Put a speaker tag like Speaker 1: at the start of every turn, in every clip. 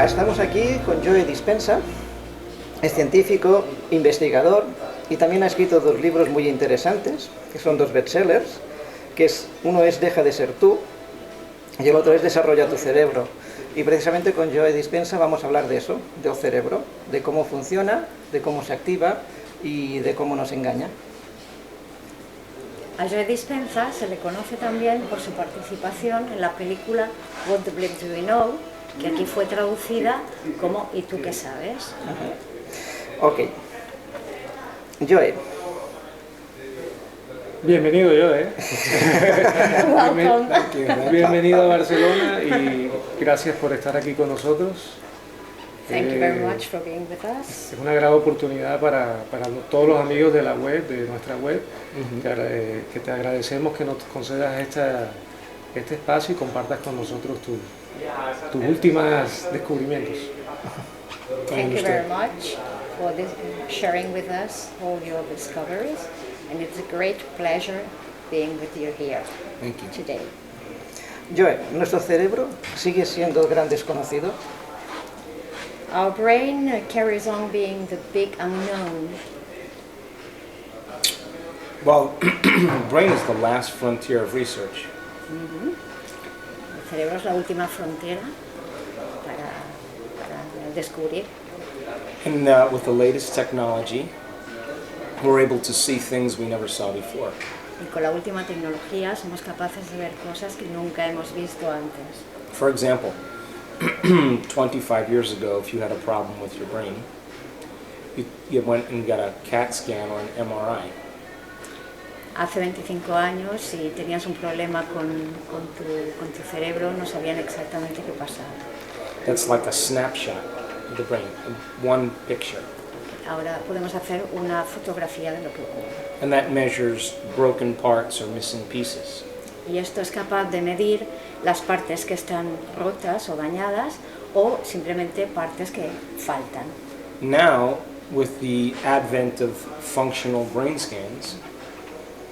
Speaker 1: Hola, estamos aquí con Joe Dispenza. Es científico, investigador y también ha escrito dos libros muy interesantes, que son dos bestsellers, uno es Deja de ser tú y el otro es Desarrolla tu cerebro. Y precisamente con Joe Dispenza vamos a hablar de eso, del cerebro, de cómo funciona, de cómo se activa y de cómo nos engaña.
Speaker 2: A Joe Dispenza se le conoce también por su participación en la película What the Bleep Do We Know, que aquí fue traducida como ¿Y tú qué sabes?
Speaker 1: Ok. Joe.
Speaker 3: Bienvenido, Joe. Bienvenido a Barcelona y gracias por estar aquí con nosotros.
Speaker 2: Thank you very much for being with us.
Speaker 3: Es una gran oportunidad para todos los amigos de la web, de nuestra web, que te agradecemos que nos concedas este espacio y compartas con nosotros tus últimos descubrimientos.
Speaker 2: Thank you very much for sharing with us all your discoveries, and it's a great pleasure being with you here today.
Speaker 1: Joe, ¿nuestro cerebro sigue siendo el gran desconocido?
Speaker 2: Our brain carries on being the big unknown.
Speaker 4: Well, brain is the last frontier of research.
Speaker 2: El cerebro es la última frontera para descubrir.
Speaker 4: And with the latest technology, we're able to see things we never saw before.
Speaker 2: Y con la última tecnología somos capaces de ver cosas que nunca hemos visto antes.
Speaker 4: For example, 25 years ago, if you had a problem with your brain, you went and got a CAT scan or an MRI.
Speaker 2: Hace 25 años, si tenías un problema con tu cerebro, no sabían exactamente qué pasaba.
Speaker 4: That's like a snapshot of the brain, one picture.
Speaker 2: Ahora podemos hacer una fotografía de lo que ocurre.
Speaker 4: And that measures broken parts or missing pieces.
Speaker 2: Y esto es capaz de medir las partes que están rotas o dañadas o simplemente partes que faltan.
Speaker 4: Now, with the advent of functional brain scans,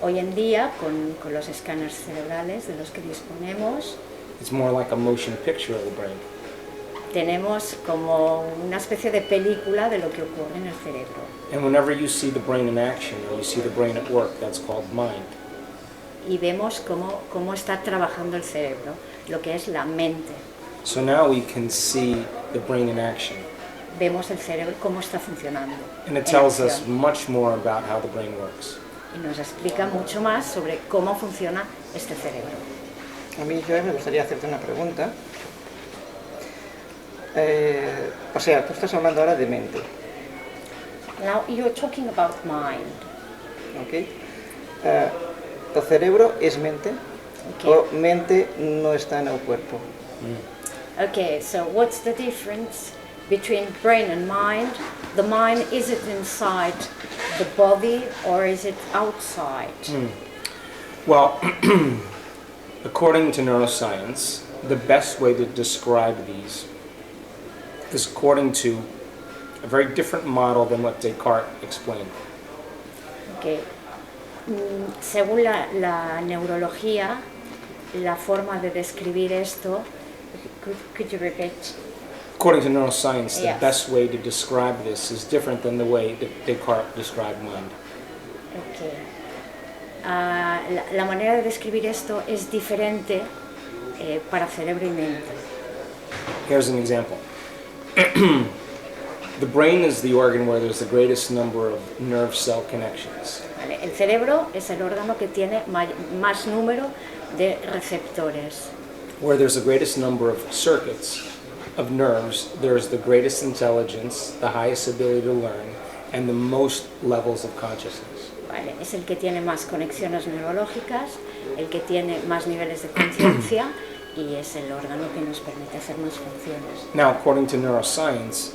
Speaker 2: Hoy en día, con los escáneres cerebrales de los que disponemos,
Speaker 4: it's more like a motion picture of the brain.
Speaker 2: tenemos como una especie de película de lo que ocurre en el cerebro.
Speaker 4: And whenever you see the brain in action or you see the brain at work, that's called mind.
Speaker 2: Y vemos cómo está trabajando el cerebro, lo que es la mente.
Speaker 4: So now we can see the brain in action.
Speaker 2: Vemos el cerebro cómo está funcionando.
Speaker 4: And it
Speaker 2: en
Speaker 4: tells us
Speaker 2: acción.
Speaker 4: much more about how the brain works.
Speaker 2: Y nos explica mucho más sobre cómo funciona este cerebro.
Speaker 1: A mí, Joe, me gustaría hacerte una pregunta. O sea, tú estás hablando ahora de mente,
Speaker 2: Now you're talking about mind.
Speaker 1: ¿ok? ¿El cerebro es mente?
Speaker 2: Okay.
Speaker 1: ¿O mente no está en el cuerpo?
Speaker 2: Okay, so what's the difference between brain and mind? The mind, is it inside the body or is it outside?
Speaker 4: Well, according to neuroscience, the best way to describe these is according to a very different model than what Descartes explained.
Speaker 2: Okay. Según la neurología, la forma de describir esto, could you repeat?
Speaker 4: According to neuroscience,
Speaker 2: Yes.
Speaker 4: the best way to describe this is different than the way that Descartes described mind.
Speaker 2: Okay. La manera de describir esto es diferente para cerebro y mente.
Speaker 4: Here's an example. The brain is the organ where there's the greatest number of nerve cell connections.
Speaker 2: Vale, el cerebro es el órgano que tiene más número de receptores.
Speaker 4: Where there's the greatest number of circuits of nerves, there's the greatest intelligence, the highest ability to learn, and the most levels of consciousness.
Speaker 2: Vale, es el que tiene más conexiones neurológicas, el que tiene más niveles de conciencia y es el órgano que nos permite hacer más funciones.
Speaker 4: Now, according to neuroscience,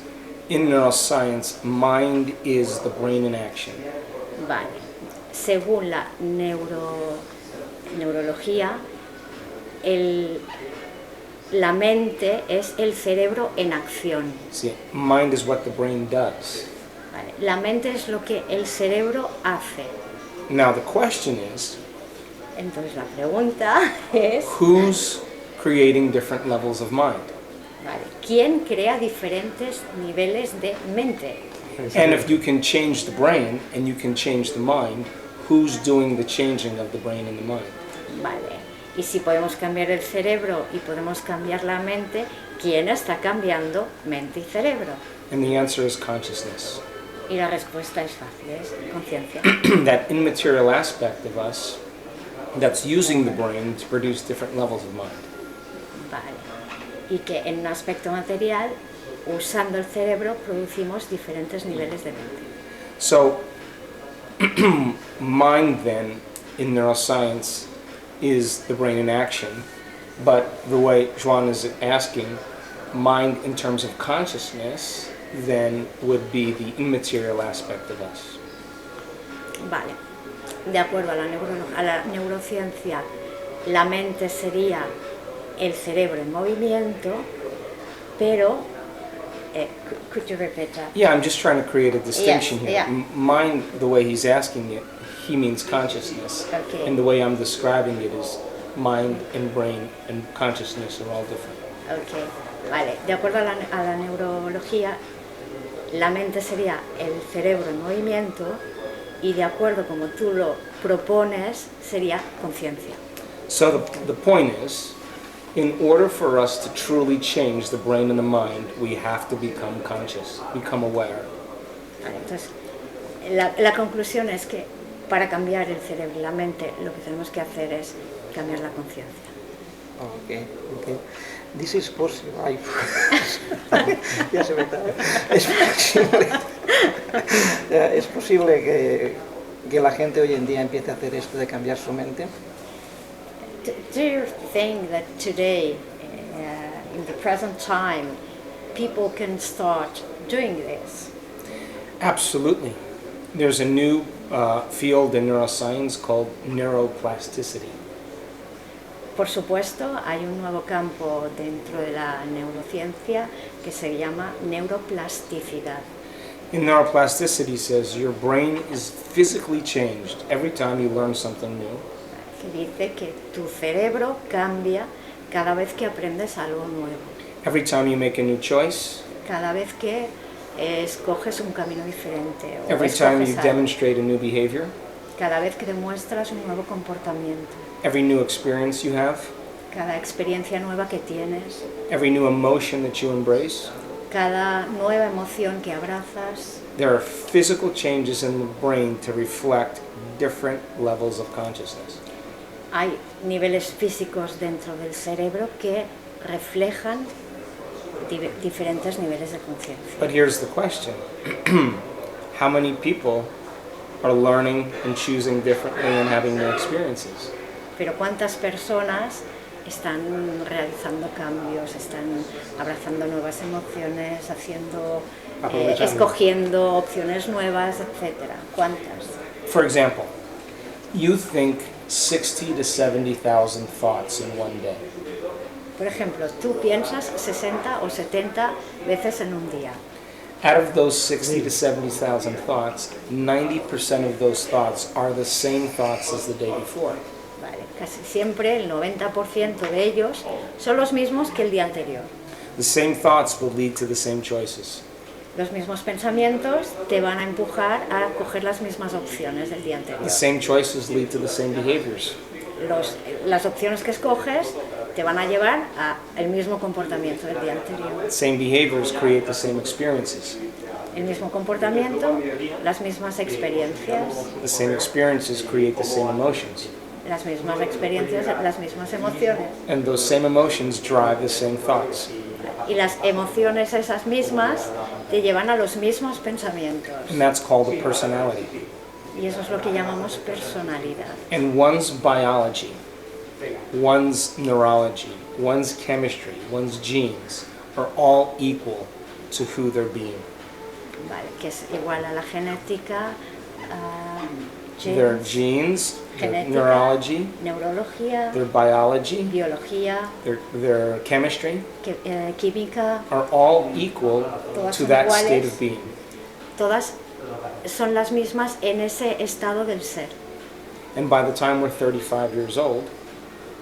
Speaker 4: in neuroscience, mind is the brain in action.
Speaker 2: Vale, según la neurología, la mente es el cerebro en acción.
Speaker 4: See, mind is what the brain does.
Speaker 2: Vale, la mente es lo que el cerebro hace.
Speaker 4: Now, the question is,
Speaker 2: Entonces la pregunta es,
Speaker 4: who's creating different levals of mind?
Speaker 2: vale, quién crea diferentes niveles de mente.
Speaker 4: And if you can change the brain and you can change the mind, who's doing the changing of the brain and the mind?
Speaker 2: Vale. Y si podemos cambiar el cerebro y podemos cambiar la mente, ¿quién está cambiando mente y cerebro?
Speaker 4: And the answer is consciousness.
Speaker 2: Y la respuesta es fácil, es conciencia.
Speaker 4: That immaterial aspect of us that's using the brain to produce different levels of mind.
Speaker 2: Vale. Y que en un aspecto material, usando el cerebro, producimos diferentes niveles de mente.
Speaker 4: So, mind then, in neuroscience, is the brain in action, but the way Joan is asking, mind in terms of consciousness then would be the immaterial aspect of us.
Speaker 2: Vale. De acuerdo a la neurociencia, la mente sería el cerebro en movimiento, pero could you repeat that?
Speaker 4: Yeah, I'm just trying to create a distinction
Speaker 2: Yes,
Speaker 4: here.
Speaker 2: yeah.
Speaker 4: Mind, the way he's asking it, he means consciousness.
Speaker 2: Okay.
Speaker 4: And the way I'm describing it is mind and brain and consciousness are all different.
Speaker 2: Okay. Vale. De acuerdo a la neurología, la mente sería el cerebro en movimiento y de acuerdo como tú lo propones, sería conciencia.
Speaker 4: So the point is, in order for us to truly change the brain and the mind, we have to become conscious, become aware.
Speaker 2: Vale, entonces, la conclusión es que para cambiar el cerebro y la mente, lo que tenemos que hacer es cambiar la conciencia.
Speaker 1: Okay. This is possible. Ay, ya se me está. Es posible que la gente hoy en día empiece a hacer esto de cambiar su mente.
Speaker 2: Do you think that today, in the present time, people can start doing this?
Speaker 4: Absolutely. There's a new field in neuroscience called neuroplasticity.
Speaker 2: Por supuesto, hay un nuevo campo dentro de la neurociencia que se llama neuroplasticidad.
Speaker 4: In neuroplasticity says your brain is physically changed every time you learn something new.
Speaker 2: Que dice que tu cerebro cambia cada vez que aprendes algo nuevo,
Speaker 4: Every time you make a new choice,
Speaker 2: cada vez que escoges un camino diferente o
Speaker 4: every time you
Speaker 2: escoges algo,
Speaker 4: demonstrate a new behavior,
Speaker 2: cada vez que demuestras un nuevo comportamiento,
Speaker 4: every new experience you have,
Speaker 2: cada experiencia nueva que tienes,
Speaker 4: every new emotion that you embrace,
Speaker 2: cada nueva emoción que abrazas.
Speaker 4: there are physical changes in the brain to reflect different levels of consciousness.
Speaker 2: Hay niveles físicos dentro del cerebro que reflejan diferentes niveles de conciencia.
Speaker 4: But here's the question. How many people are learning and choosing differently and having new experiences?
Speaker 2: Pero ¿cuántas personas están realizando cambios, están abrazando nuevas emociones, escogiendo opciones nuevas, etcétera? ¿Cuántas?
Speaker 4: For example, you think 60 to 70,000 thoughts in one day.
Speaker 2: Por ejemplo, tú piensas 60 o 70 veces en un día.
Speaker 4: Out of those 60 to 70,000 thoughts, 90% of those thoughts are the same thoughts as the day before.
Speaker 2: Vale, casi siempre el 90% de ellos son los mismos que el día anterior.
Speaker 4: The same thoughts will lead to the same choices.
Speaker 2: Los mismos pensamientos te van a empujar a coger las mismas opciones del día anterior.
Speaker 4: The same choices lead to the same behaviors.
Speaker 2: Las opciones que escoges te van a llevar al mismo comportamiento del día anterior.
Speaker 4: The same behaviors create the same experiences.
Speaker 2: El mismo comportamiento, las mismas experiencias,
Speaker 4: The same experiences create the same emotions.
Speaker 2: las mismas experiencias, las mismas emociones.
Speaker 4: And those same emotions drive the same thoughts.
Speaker 2: Y las emociones esas mismas te llevan a los mismos pensamientos.
Speaker 4: And that's called a personality.
Speaker 2: Y eso es lo que llamamos personalidad.
Speaker 4: And one's biology, one's neurology, one's chemistry, one's genes are all equal to who they're being.
Speaker 2: Vale, que es igual a la genética,
Speaker 4: Their genes, their
Speaker 2: genética,
Speaker 4: neurology,
Speaker 2: neurología,
Speaker 4: their biology,
Speaker 2: biología,
Speaker 4: their chemistry
Speaker 2: química,
Speaker 4: are all equal
Speaker 2: Todas
Speaker 4: to
Speaker 2: son
Speaker 4: that
Speaker 2: iguales.
Speaker 4: state of being.
Speaker 2: todas son las mismas en ese estado del ser.
Speaker 4: And by the time we're 35 years old,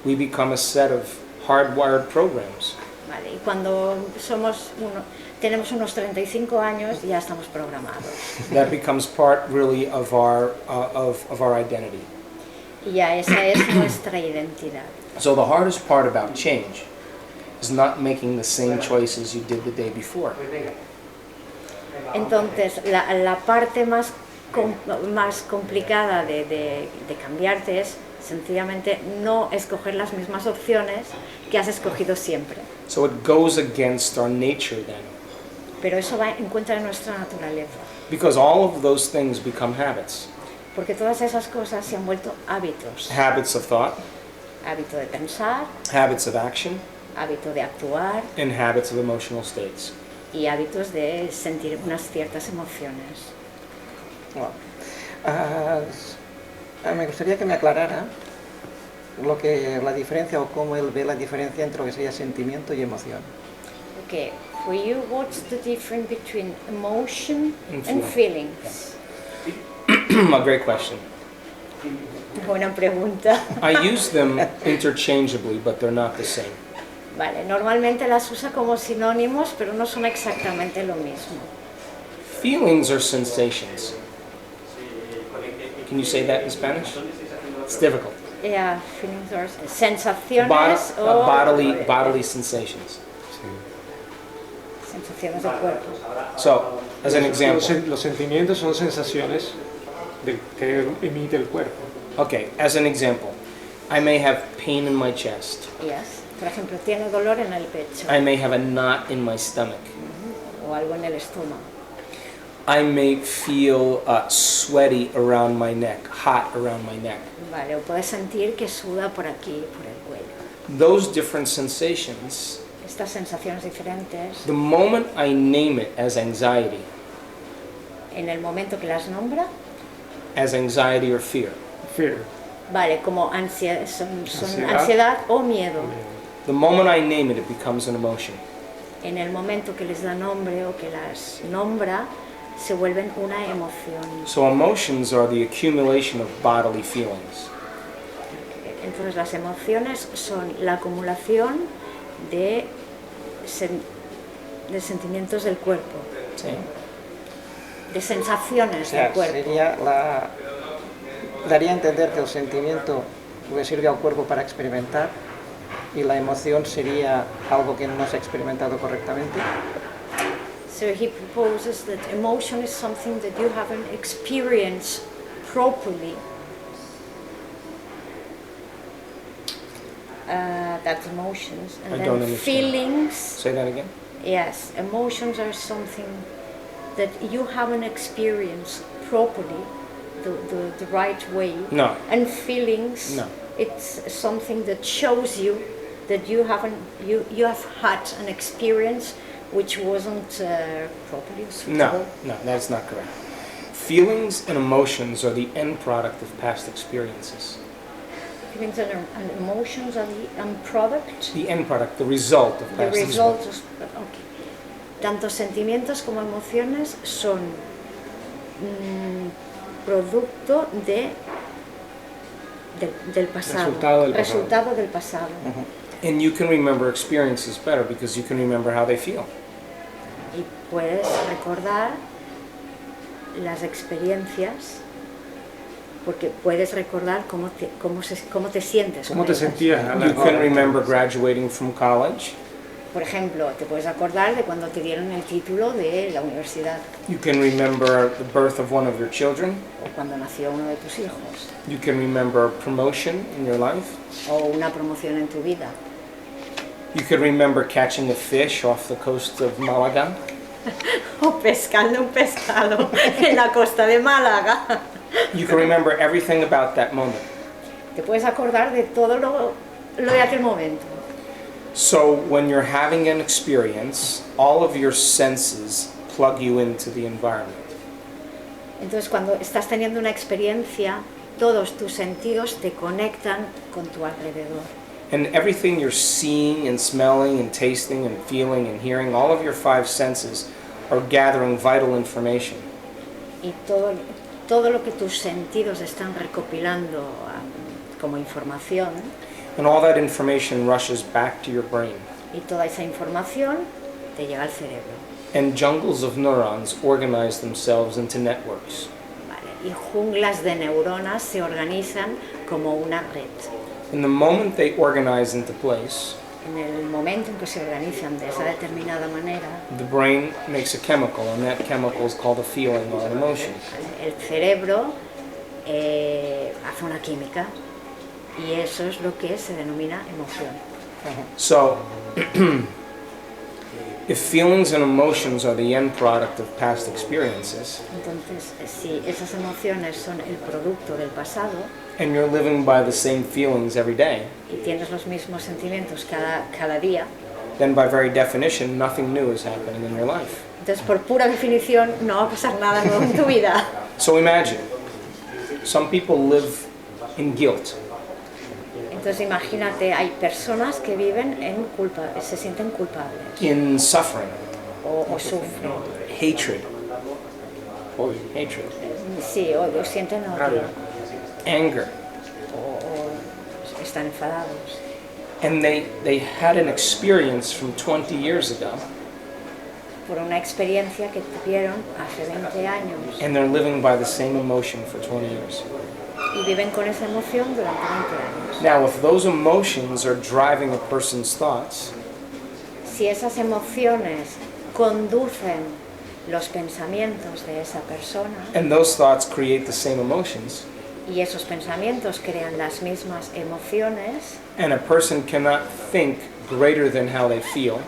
Speaker 4: we become a set of hardwired programs.
Speaker 2: Vale, y cuando tenemos unos 35 años ya estamos programados.
Speaker 4: That becomes part really of our identity.
Speaker 2: Y ya esa es nuestra identidad.
Speaker 4: So the hardest part about change is not making the same choices you did the day before.
Speaker 2: Entonces, la parte más complicada de cambiarte es sencillamente no escoger las mismas opciones que has escogido siempre.
Speaker 4: So it goes against our nature then.
Speaker 2: Pero eso va en contra de nuestra naturaleza,
Speaker 4: Because all of those things become habits.
Speaker 2: porque todas esas cosas se han vuelto hábitos.
Speaker 4: Habits of thought,
Speaker 2: Hábito de pensar,
Speaker 4: habits of action,
Speaker 2: hábito de actuar
Speaker 4: and habits of emotional states.
Speaker 2: y hábitos de sentir unas ciertas emociones.
Speaker 1: Bueno, me gustaría que me aclarara la diferencia o cómo él ve la diferencia entre lo que sería sentimiento y emoción.
Speaker 2: Okay, for you, what's the difference between emotion
Speaker 4: And
Speaker 2: and feelings?
Speaker 4: A great question.
Speaker 2: Buena pregunta.
Speaker 4: I use them interchangeably, but they're not the same.
Speaker 2: Vale, normalmente las usa como sinónimos, pero no son exactamente lo mismo.
Speaker 4: Feelings are sensations. Can you say that in Spanish? It's difficult.
Speaker 2: Yeah, feelings are sensaciones o
Speaker 4: Bodily sensations.
Speaker 2: sensaciones del cuerpo.
Speaker 4: So, as an example,
Speaker 3: Los sentimientos son sensaciones que emite el cuerpo.
Speaker 4: okay, as an example, I may have pain in my chest.
Speaker 2: Yes. Por ejemplo, tiene dolor en el pecho
Speaker 4: I may have a knot in my stomach.
Speaker 2: o algo en el estómago.
Speaker 4: I may feel sweaty around my neck, hot around my neck.
Speaker 2: Vale, o puedes sentir que suda por aquí, por el cuello.
Speaker 4: Those different sensations,
Speaker 2: Estas sensaciones diferentes,
Speaker 4: the moment I name it as anxiety
Speaker 2: en el momento que las nombra,
Speaker 4: or fear,
Speaker 3: Fear.
Speaker 2: vale, como son
Speaker 3: Ansiedad.
Speaker 2: ansiedad o miedo.
Speaker 4: the moment I name it, it becomes an emotion.
Speaker 2: En el momento que les da nombre o que las nombra, se vuelven una emoción.
Speaker 4: So emotions are the accumulation of bodily feelings.
Speaker 2: Entonces las emociones son la acumulación de sentimientos del cuerpo,
Speaker 4: Sí.
Speaker 2: de
Speaker 1: O
Speaker 2: sensaciones
Speaker 1: sea,
Speaker 2: del cuerpo.
Speaker 1: daría a entender que el sentimiento le sirve al cuerpo para experimentar y la emoción sería algo que no se ha experimentado correctamente.
Speaker 2: So he proposes that emotion is something that you haven't experienced properly. That's emotions. And
Speaker 4: I
Speaker 2: then
Speaker 4: don't understand.
Speaker 2: feelings,
Speaker 4: Say that again.
Speaker 2: yes, emotions are something that you haven't experienced properly, the right way.
Speaker 4: No.
Speaker 2: And feelings,
Speaker 4: No.
Speaker 2: it's something that shows you that you have had an experience which wasn't properly suitable.
Speaker 4: No, that's not correct. Feelings and emotions are the end product of past experiences.
Speaker 2: Feelings and emotions are the product,
Speaker 4: The end product, the result of
Speaker 2: the
Speaker 4: past
Speaker 2: result
Speaker 4: experiences.
Speaker 2: of, okay. Tanto sentimientos como emociones son producto del pasado,
Speaker 3: Resultado del pasado.
Speaker 2: resultado del pasado.
Speaker 4: And you can remember experiences better because you can remember how they feel.
Speaker 2: Y puedes recordar las experiencias porque puedes recordar cómo te sientes.
Speaker 3: ¿Cómo
Speaker 2: con
Speaker 3: te
Speaker 2: ellas.
Speaker 3: sentías?
Speaker 4: You can remember graduating from college.
Speaker 2: Por ejemplo, te puedes acordar de cuando te dieron el título de la universidad
Speaker 4: You can remember the birth of one of your children.
Speaker 2: o cuando nació uno de tus hijos
Speaker 4: You can remember promotion in your life.
Speaker 2: o una promoción en tu vida.
Speaker 4: You can remember catching a fish off the coast of Malaga.
Speaker 2: O pescando un pescado en la costa de Málaga.
Speaker 4: You can remember everything about that moment.
Speaker 2: Te puedes acordar de todo lo de aquel momento.
Speaker 4: So when you're having an experience, all of your senses plug you into the environment.
Speaker 2: Entonces, cuando estás teniendo una experiencia, todos tus sentidos te conectan con tu alrededor.
Speaker 4: And everything you're seeing and smelling and tasting and feeling and hearing, all of your five senses are gathering vital information.
Speaker 2: Y todo lo que tus sentidos están recopilando como información,
Speaker 4: And all that information rushes back to your brain.
Speaker 2: Y toda esa información te llega al cerebro.
Speaker 4: And jungles of neurons organize themselves into networks.
Speaker 2: ¿Vale? Y junglas de neuronas se organizan como una red.
Speaker 4: In the moment they organize into place,
Speaker 2: En el momento en que se organizan de esa determinada manera,
Speaker 4: the brain makes a chemical, and that chemical is called a feeling or an emotion.
Speaker 2: el cerebro hace una química y eso es lo que se denomina emoción.
Speaker 4: So, if feelings and emotions are the end product of past experiences,
Speaker 2: Entonces, si esas emociones son el producto del pasado
Speaker 4: and you're living by the same feelings every day,
Speaker 2: y tienes los mismos sentimientos cada día,
Speaker 4: then by very definition, nothing new is happening in your life.
Speaker 2: entonces por pura definición no va a pasar nada nuevo en tu vida.
Speaker 4: So imagine, some people live in guilt.
Speaker 2: Entonces imagínate, hay personas que viven en culpa, se sienten culpables
Speaker 4: In suffering,
Speaker 2: o sufren,
Speaker 4: hatred,
Speaker 3: Odio.
Speaker 4: hatred,
Speaker 2: sí, o sienten odio
Speaker 4: anger,
Speaker 2: o están enfadados.
Speaker 4: and they had an experience from 20 years ago,
Speaker 2: Por una experiencia que tuvieron hace 20 años
Speaker 4: and they're living by the same emotion for 20 years.
Speaker 2: y viven con esa emoción durante 20 años.
Speaker 4: Now, if those emotions are driving a person's thoughts,
Speaker 2: Si esas emociones conducen los pensamientos de esa persona
Speaker 4: and those thoughts create the same emotions,
Speaker 2: y esos pensamientos crean las mismas emociones
Speaker 4: and a person cannot think greater than how they feel,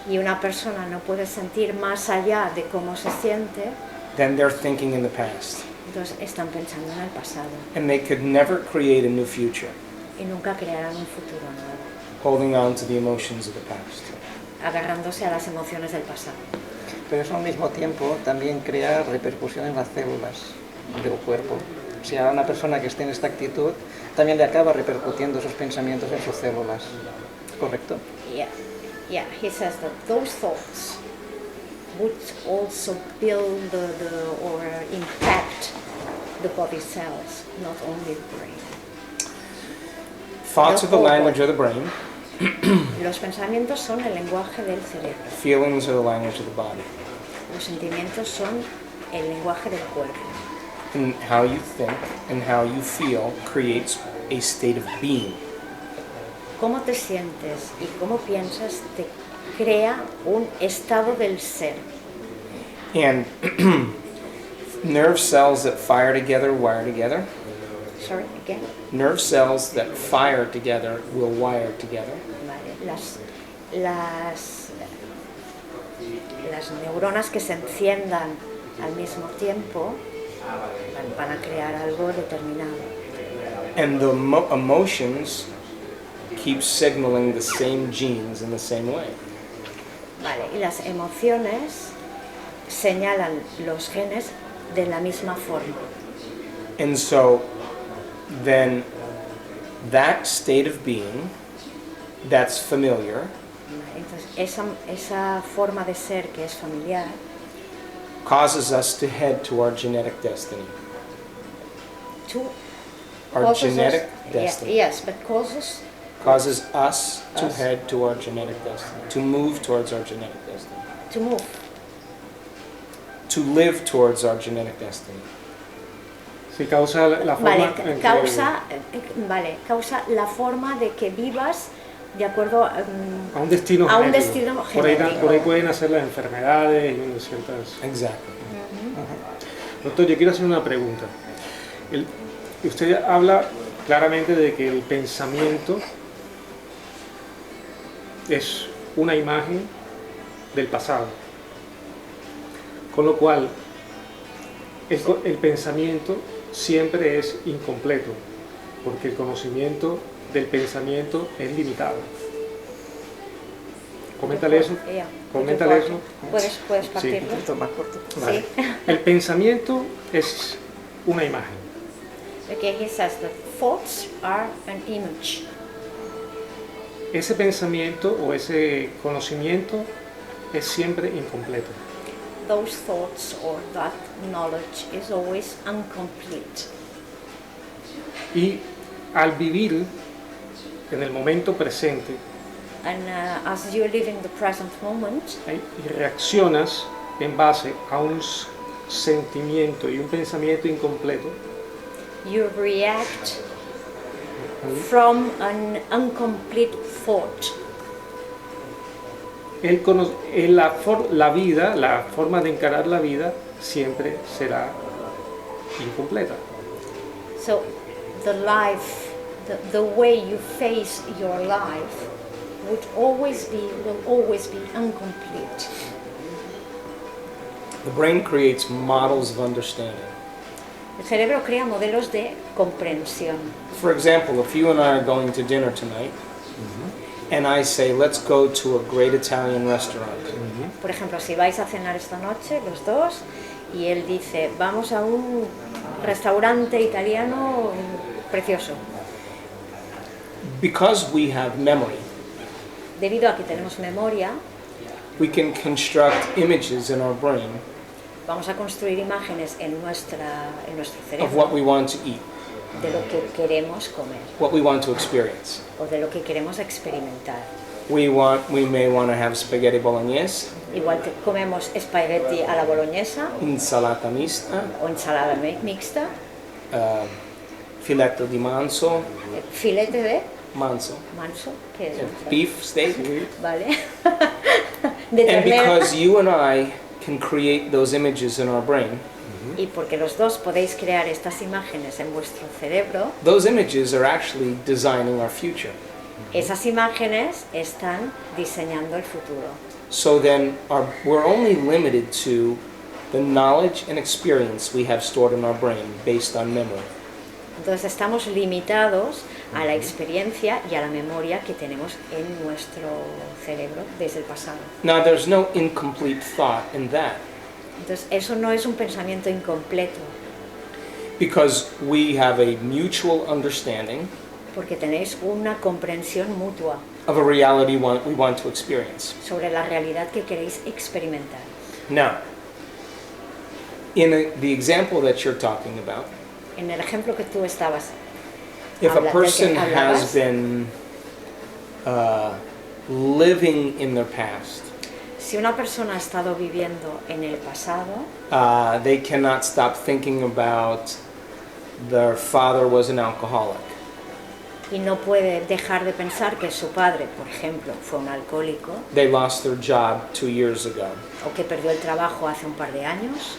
Speaker 2: y una persona no puede sentir más allá de cómo se siente,
Speaker 4: then they're thinking in the past.
Speaker 2: entonces están pensando en el pasado
Speaker 4: And they could never create a new future,
Speaker 2: y nunca crearán un futuro nuevo,
Speaker 4: holding on to the emotions of the past.
Speaker 2: agarrándose a las emociones del pasado.
Speaker 1: Pero eso al mismo tiempo también crea repercusión en las células del cuerpo. O sea, una persona que esté en esta actitud también le acaba repercutiendo esos pensamientos en sus células. ¿Correcto?
Speaker 2: Yeah, he says that those thoughts would also build or impact the body cells, not only the brain.
Speaker 4: Thoughts are the language of the brain,
Speaker 2: Los pensamientos son el lenguaje del cerebro,
Speaker 4: feelings are the language of the body.
Speaker 2: los sentimientos son el lenguaje del cuerpo.
Speaker 4: And how you think and how you feel creates a state of being.
Speaker 2: Cómo te sientes y cómo piensas te crea un estado del ser.
Speaker 4: And nerve cells that fire together wire together.
Speaker 2: Sorry, again.
Speaker 4: Nerve cells that fire together will wire together.
Speaker 2: Vale, las neuronas que se enciendan al mismo tiempo van a crear algo determinado.
Speaker 4: And the emotions keep signaling the same genes in the same way.
Speaker 2: Vale, y las emociones señalan los genes de la misma forma.
Speaker 4: And so then that state of being that's familiar
Speaker 2: Entonces, esa forma de ser que es familiar
Speaker 4: causes us to head to our genetic destiny. Our
Speaker 2: causes
Speaker 4: genetic
Speaker 2: us,
Speaker 4: destiny.
Speaker 2: yes, but causes
Speaker 4: Causes us to
Speaker 2: Us.
Speaker 4: head to our genetic destiny, to move towards our genetic destiny,
Speaker 2: to move.
Speaker 4: to live towards our genetic destiny.
Speaker 3: Sí, causa la forma
Speaker 2: Vale,
Speaker 3: en que-
Speaker 2: causa la forma de que vivas de acuerdo
Speaker 3: a un destino
Speaker 2: a un
Speaker 3: genético.
Speaker 2: destino
Speaker 3: Por ahí,
Speaker 2: genético.
Speaker 3: por ahí pueden hacer las enfermedades y ciertas...
Speaker 4: Exactly.
Speaker 3: Doctor, yo quiero hacer una pregunta. Usted habla claramente de que el pensamiento es una imagen del pasado, con lo cual el pensamiento siempre es incompleto, porque el conocimiento del pensamiento es limitado. Coméntale eso.
Speaker 2: Yeah.
Speaker 3: Coméntale eso.
Speaker 2: Puedes partirlo.
Speaker 1: Un poquito más corto.
Speaker 3: Vale. El pensamiento es una imagen.
Speaker 2: Okay, he says that thoughts are an image.
Speaker 3: Ese pensamiento o ese conocimiento es siempre incompleto.
Speaker 2: Those thoughts or that knowledge is always incomplete.
Speaker 3: Y al vivir en el momento presente,
Speaker 2: and as you live in the present moment,
Speaker 3: y reaccionas en base a un sentimiento y un pensamiento incompleto,
Speaker 2: you react from an incomplete thought.
Speaker 3: La vida, la forma de encarar la vida siempre será incompleta.
Speaker 2: So the life, the way you face your life will always be incomplete.
Speaker 4: The brain creates models of understanding.
Speaker 2: El cerebro crea modelos de comprensión.
Speaker 4: For example, if you and I are going to dinner tonight, and I say, let's go to a great Italian restaurant.
Speaker 2: Por ejemplo, si vais a cenar esta noche los dos y él dice, vamos a un restaurante italiano precioso.
Speaker 4: Because we have memory,
Speaker 2: Debido a que tenemos memoria,
Speaker 4: we can construct images in our brain
Speaker 2: vamos a construir imágenes en nuestro
Speaker 4: of
Speaker 2: cerebro
Speaker 4: what we want to eat,
Speaker 2: de lo que queremos comer
Speaker 4: what we want to experience.
Speaker 2: o de lo que queremos experimentar.
Speaker 4: We may want to have spaghetti bolognese,
Speaker 2: Igual que comemos espagueti a la boloñesa
Speaker 4: insalata mista,
Speaker 2: o ensalada mixta,
Speaker 4: filetto di manzo,
Speaker 2: filete de
Speaker 4: manzo,
Speaker 2: manso, que es
Speaker 4: beef steak.
Speaker 2: ¿vale? De
Speaker 4: And
Speaker 2: ternera.
Speaker 4: because you and I can create those images in our brain,
Speaker 2: Y porque los dos podéis crear estas imágenes en vuestro cerebro,
Speaker 4: those images are actually designing our future.
Speaker 2: esas imágenes están diseñando el futuro.
Speaker 4: So then we're only limited to the knowledge and experience we have stored in our brain based on memory.
Speaker 2: Entonces estamos limitados a la experiencia y a la memoria que tenemos en nuestro cerebro desde el pasado.
Speaker 4: Now there's no incomplete thought in that,
Speaker 2: Entonces eso no es un pensamiento incompleto,
Speaker 4: because we have a mutual understanding
Speaker 2: porque tenéis una comprensión mutua
Speaker 4: of a reality we want to experience.
Speaker 2: sobre la realidad que queréis experimentar.
Speaker 4: Now, in the example that you're talking about,
Speaker 2: En el ejemplo que tú estabas,
Speaker 4: if a
Speaker 2: del que
Speaker 4: person
Speaker 2: hablabas,
Speaker 4: has been living in their past,
Speaker 2: si una persona ha estado viviendo en el pasado,
Speaker 4: they cannot stop thinking about their father was an alcoholic.
Speaker 2: y no puede dejar de pensar que su padre, por ejemplo, fue un alcohólico,
Speaker 4: They lost their job 2 years ago.
Speaker 2: o que perdió el trabajo hace un par de años,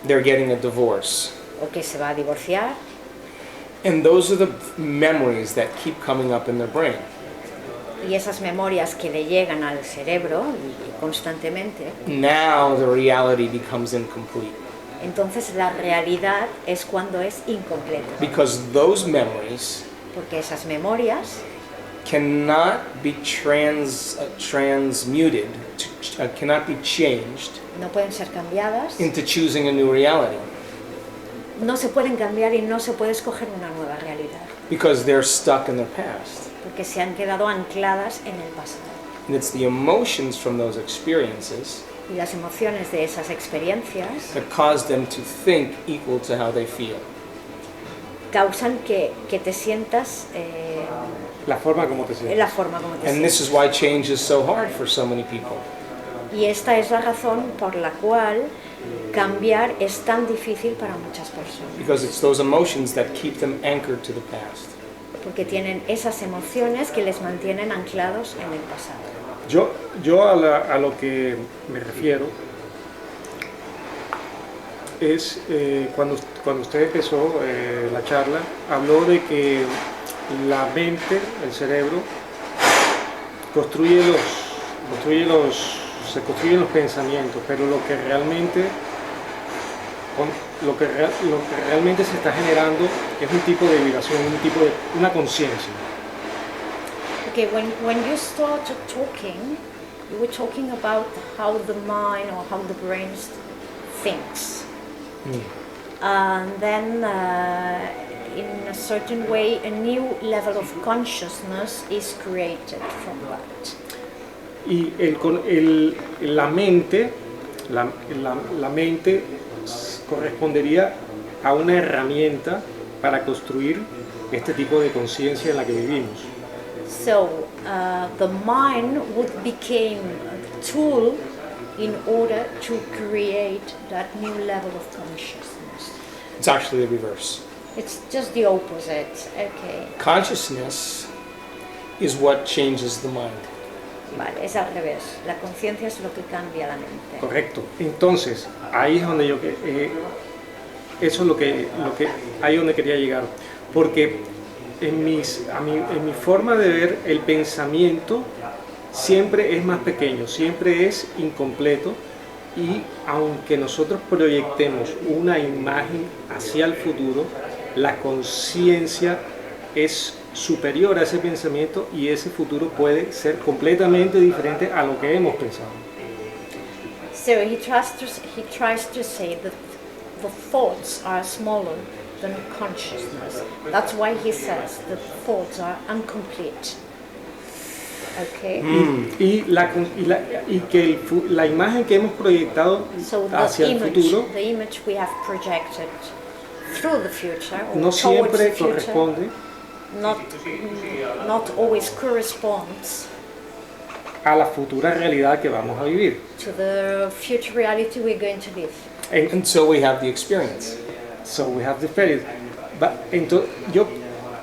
Speaker 4: They're getting a divorce.
Speaker 2: o que se va a divorciar,
Speaker 4: And those are the memories that keep coming up in their brain.
Speaker 2: y esas memorias que le llegan al cerebro y constantemente,
Speaker 4: Now the reality becomes incomplete,
Speaker 2: entonces la realidad es cuando es incompleta,
Speaker 4: because those memories
Speaker 2: porque esas memorias
Speaker 4: cannot be transmuted, cannot be changed
Speaker 2: no pueden ser cambiadas,
Speaker 4: into choosing a new reality,
Speaker 2: no se pueden cambiar y no se puede escoger una nueva realidad,
Speaker 4: because they're stuck in their past.
Speaker 2: porque se han quedado ancladas en el pasado.
Speaker 4: And it's the emotions from those experiences
Speaker 2: Y las emociones de esas experiencias
Speaker 4: that cause them to think equal to how they feel.
Speaker 2: causan que te sientas
Speaker 3: La forma como te
Speaker 2: en
Speaker 3: sientes.
Speaker 2: la forma como te
Speaker 4: And
Speaker 2: sientes.
Speaker 4: this is why change is so hard for so many people.
Speaker 2: Y esta es la razón por la cual cambiar es tan difícil para muchas personas,
Speaker 4: Because it's those emotions that keep them anchored to the past.
Speaker 2: porque tienen esas emociones que les mantienen anclados en el pasado.
Speaker 3: Yo a lo que me refiero es cuando usted empezó la charla, habló de que la mente, el cerebro, se construyen los pensamientos, pero lo que realmente se está generando es un tipo de vibración, una conciencia.
Speaker 2: Okay, when you started talking, you were talking about how the mind or how the brain thinks. And then in a certain way a new level of consciousness is created from that.
Speaker 3: Y la mente correspondería a una herramienta para construir este tipo de conciencia en la que vivimos.
Speaker 2: So the mind would become a tool in order to create that new level of consciousness.
Speaker 4: It's actually the reverse.
Speaker 2: It's just the opposite. Okay.
Speaker 4: Consciousness is what changes the mind.
Speaker 2: Vale, es al revés. La conciencia es lo que cambia la mente.
Speaker 3: Correcto. Entonces, ahí es donde eso es lo que ahí es donde quería llegar, porque en mi forma de ver el pensamiento siempre es más pequeño, siempre es incompleto, y aunque nosotros proyectemos una imagen hacia el futuro, la conciencia es superior a ese pensamiento y ese futuro puede ser completamente diferente a lo que hemos pensado.
Speaker 2: So he tries to say that the thoughts are smaller than consciousness. That's why he says that thoughts are incomplete. Okay.
Speaker 3: Y que la imagen que hemos proyectado
Speaker 2: So
Speaker 3: hacia el futuro
Speaker 2: the image we have projected through the future or
Speaker 3: no
Speaker 2: towards
Speaker 3: siempre
Speaker 2: the future,
Speaker 3: corresponde
Speaker 2: not always corresponds
Speaker 3: a la futura realidad que vamos a vivir.
Speaker 2: to the future reality we're going to live.
Speaker 4: Until we have the experience.
Speaker 3: So we have the experience. Entonces, yo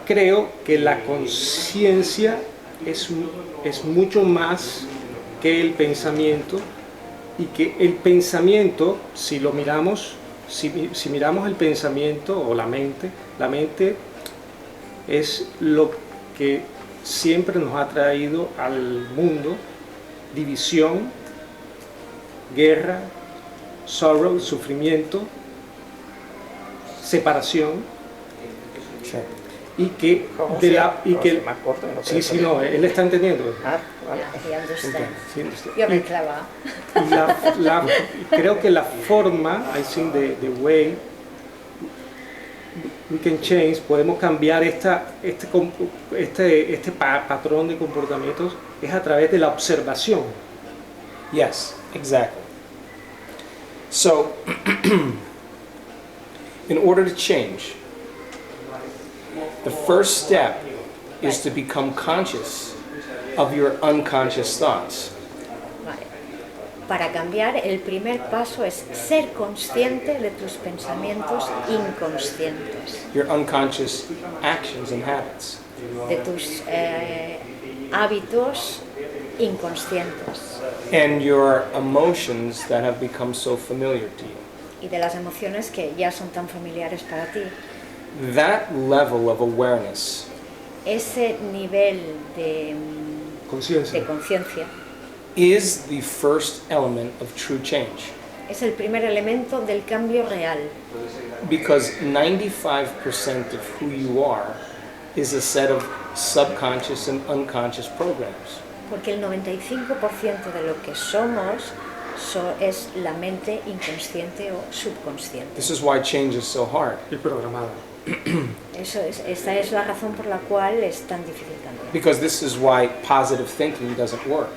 Speaker 3: creo que la conciencia es mucho más que el pensamiento, y que el pensamiento, si lo miramos, si miramos el pensamiento o la mente es lo que siempre nos ha traído al mundo: división, guerra, sorrow, sufrimiento, separación, y que
Speaker 1: más corto, no
Speaker 3: sí, sí, no, él está entendiendo.
Speaker 1: vale.
Speaker 2: He understands.
Speaker 3: Sí,
Speaker 2: You're very clever.
Speaker 3: Creo que la forma, I think the way we can change, podemos cambiar este patrón de comportamientos, es a través de la observación.
Speaker 4: Yes, exactly. So, in order to change, the first step is to become conscious of your unconscious thoughts.
Speaker 2: Vale. Para cambiar, el primer paso es ser consciente de tus pensamientos inconscientes,
Speaker 4: Your unconscious actions and habits.
Speaker 2: de tus hábitos inconscientes
Speaker 4: And your emotions that have become so familiar to you.
Speaker 2: y de las emociones que ya son tan familiares para ti.
Speaker 4: That level of awareness
Speaker 2: Ese nivel de
Speaker 3: Conciencia.
Speaker 2: conciencia
Speaker 4: is the first element of true change.
Speaker 2: es el primer elemento del cambio real,
Speaker 4: Because 95% of who you are is a set of subconscious and unconscious programs.
Speaker 2: porque el 95% de lo que somos es la mente inconsciente o subconsciente.
Speaker 4: This is why change is so hard.
Speaker 3: Y programada.
Speaker 2: Esta es la razón por la cual es tan difícil cambiar.
Speaker 4: Because this is why positive thinking doesn't work.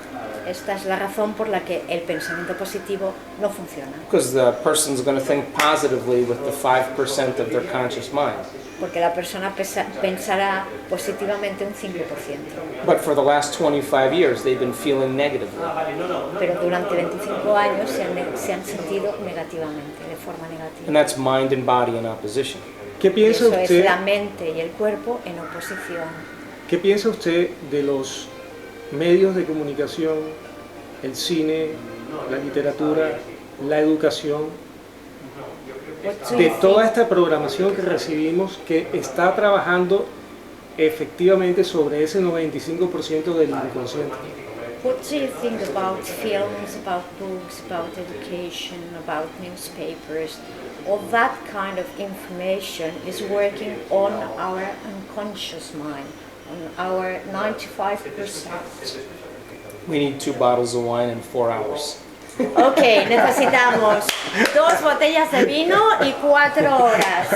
Speaker 2: Esta es la razón por la que el pensamiento positivo no funciona.
Speaker 4: Because the person's going to think positively with the 5% of their conscious mind.
Speaker 2: Porque la persona pensará positivamente un 5%.
Speaker 4: But for the last 25 years, they've been feeling negatively.
Speaker 2: Pero durante 25 años se han sentido negativamente, de forma negativa.
Speaker 4: And that's mind and body in opposition.
Speaker 3: ¿Qué piensa
Speaker 2: Eso es
Speaker 3: usted?
Speaker 2: la mente y el cuerpo en oposición.
Speaker 3: ¿Qué piensa usted de los medios de comunicación, el cine, la literatura, la educación,
Speaker 2: What do
Speaker 3: de
Speaker 2: you
Speaker 3: toda
Speaker 2: think?
Speaker 3: esta programación que recibimos, que está trabajando efectivamente sobre ese 95% del inconsciente?
Speaker 2: What do you think about films, about books, about education, about newspapers? All that kind of information is working on our unconscious mind, on our 95%.
Speaker 4: We need 2 bottles of wine in 4 hours.
Speaker 2: Ok, necesitamos 2 botellas de vino y 4 horas.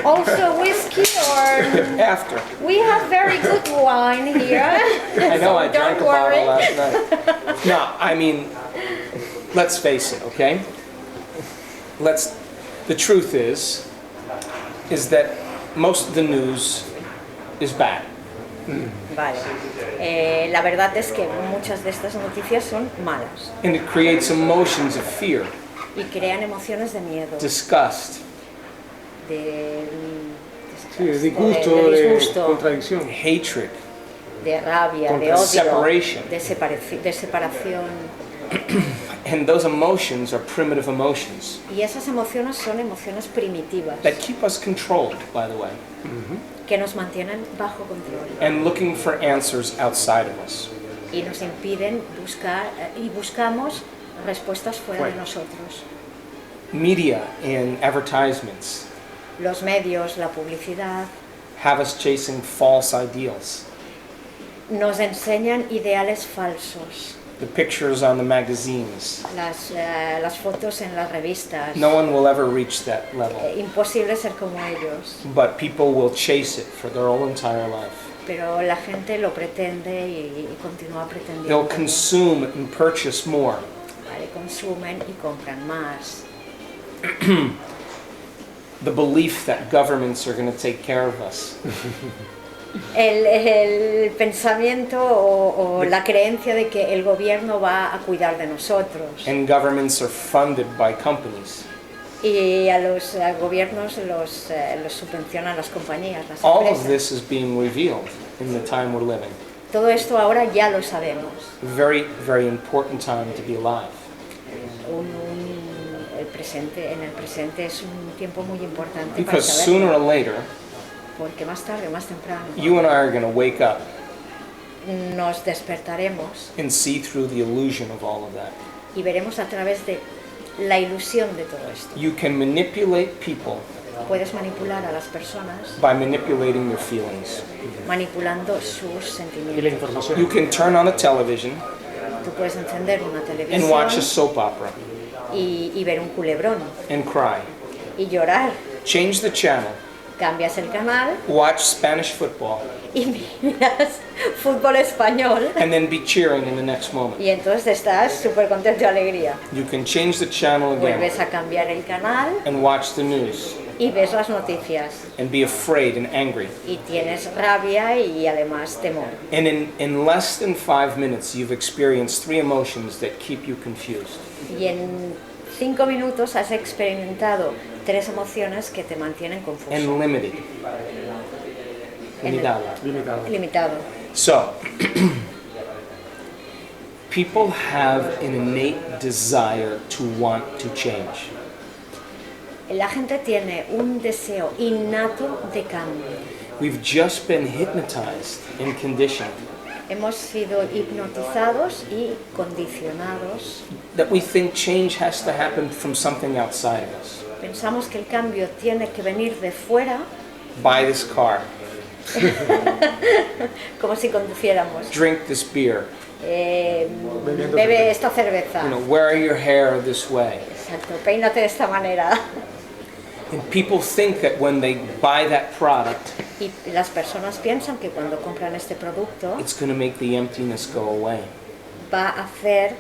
Speaker 2: Also whiskey or...
Speaker 4: After.
Speaker 2: We have very good wine here.
Speaker 4: I know, I drank
Speaker 2: Don't
Speaker 4: a
Speaker 2: worry.
Speaker 4: bottle last night. No, I mean, let's face it, okay? The truth is that most of the news is bad.
Speaker 2: Vale. La verdad es que muchas de estas noticias son malas
Speaker 4: And it creates emotions of fear,
Speaker 2: y crean emociones de miedo,
Speaker 4: disgust,
Speaker 2: de,
Speaker 3: Sí, de disgusto,
Speaker 2: de
Speaker 3: de
Speaker 2: disgusto,
Speaker 3: contradicción.
Speaker 4: hatred,
Speaker 2: de rabia, de odio,
Speaker 4: separation.
Speaker 2: de separación.
Speaker 4: And those emotions are primitive emotions
Speaker 2: Y esas emociones son emociones primitivas
Speaker 4: that keep us controlled, by the way,
Speaker 2: que nos mantienen bajo control
Speaker 4: and looking for answers outside of us.
Speaker 2: y nos impiden buscar y buscamos respuestas fuera de
Speaker 3: Fuera.
Speaker 2: nosotros.
Speaker 4: Media and advertisements
Speaker 2: Los medios, la publicidad,
Speaker 4: have us chasing false ideals.
Speaker 2: nos enseñan ideales falsos.
Speaker 4: The pictures on the magazines.
Speaker 2: Las fotos en las revistas.
Speaker 4: No one will ever reach that level,
Speaker 2: Imposible ser como ellos,
Speaker 4: but people will chase it for their whole entire life.
Speaker 2: pero la gente lo pretende y continúa
Speaker 4: They'll
Speaker 2: pretendiendo.
Speaker 4: consume and purchase more.
Speaker 2: Vale, consumen y compran más.
Speaker 4: The belief that governments are going to take care of us.
Speaker 2: El pensamiento o la creencia de que el gobierno va a cuidar de nosotros
Speaker 4: And governments are funded by companies.
Speaker 2: y a los gobiernos los subvencionan las compañías, las
Speaker 4: All of
Speaker 2: empresas.
Speaker 4: this is being revealed in the time we're living.
Speaker 2: Todo esto ahora ya lo sabemos.
Speaker 4: Very, very important time to be alive.
Speaker 2: En el presente es un tiempo muy importante para
Speaker 4: Because sooner
Speaker 2: saberlo,
Speaker 4: or later,
Speaker 2: porque más tarde o más temprano
Speaker 4: you and I are going to wake up
Speaker 2: nos despertaremos
Speaker 4: and see through the illusion of all of that.
Speaker 2: y veremos a través de la ilusión de todo esto.
Speaker 4: You can manipulate people
Speaker 2: Puedes manipular a las personas
Speaker 4: by manipulating their feelings.
Speaker 2: manipulando sus
Speaker 3: Y la
Speaker 2: sentimientos.
Speaker 3: información.
Speaker 4: You can turn on a television
Speaker 2: Tú puedes encender una
Speaker 4: and watch a
Speaker 2: televisión
Speaker 4: soap opera
Speaker 2: y ver un culebrón
Speaker 4: and cry.
Speaker 2: y llorar.
Speaker 4: Change the channel,
Speaker 2: Cambias el canal
Speaker 4: watch Spanish football,
Speaker 2: y miras fútbol español
Speaker 4: and then be cheering in the next moment.
Speaker 2: y entonces estás súper contento y alegría.
Speaker 4: You can change the channel again
Speaker 2: Vuelves a cambiar el canal
Speaker 4: and watch the news
Speaker 2: y ves las noticias
Speaker 4: and be afraid and angry.
Speaker 2: y tienes rabia y además temor.
Speaker 4: And in less than 5 minutes, you've experienced 3 emotions that keep you confused.
Speaker 2: Y en 5 minutos has experimentado 3 emociones que te mantienen confuso,
Speaker 4: And limited.
Speaker 2: En el-
Speaker 4: Limitado.
Speaker 3: Limitado.
Speaker 2: limitado.
Speaker 4: So, people have an innate desire to want to change.
Speaker 2: La gente tiene un deseo innato de cambio.
Speaker 4: We've just been hypnotized and conditioned
Speaker 2: Hemos sido hipnotizados y condicionados.
Speaker 4: that we think change has to happen from something outside of us.
Speaker 2: Pensamos que el cambio tiene que venir de fuera,
Speaker 4: Buy this car,
Speaker 2: como si conduciéramos.
Speaker 4: drink this beer,
Speaker 2: Bebe esta cerveza.
Speaker 4: wear your hair this way.
Speaker 2: Exacto, peínate de esta manera.
Speaker 4: And people think that when they buy that product,
Speaker 2: Y las personas piensan que cuando compran este producto
Speaker 4: it's going to make the emptiness go away.
Speaker 2: va a hacer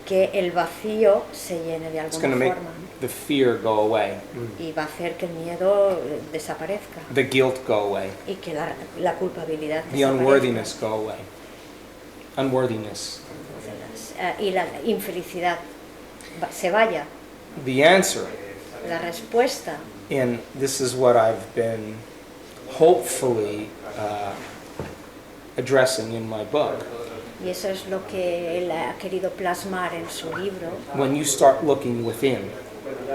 Speaker 2: que el vacío se llene de
Speaker 4: It's going to
Speaker 2: alguna
Speaker 4: make
Speaker 2: forma
Speaker 4: the fear go away,
Speaker 2: y va a hacer que el miedo desaparezca
Speaker 4: the guilt go away,
Speaker 2: y que la culpabilidad
Speaker 4: the
Speaker 2: desaparezca
Speaker 4: unworthiness go away. Unworthiness.
Speaker 2: y la infelicidad se vaya.
Speaker 4: The answer,
Speaker 2: La respuesta,
Speaker 4: and this is what I've been hopefully addressing in my book,
Speaker 2: y eso es lo que él ha querido plasmar en su libro,
Speaker 4: when you start looking within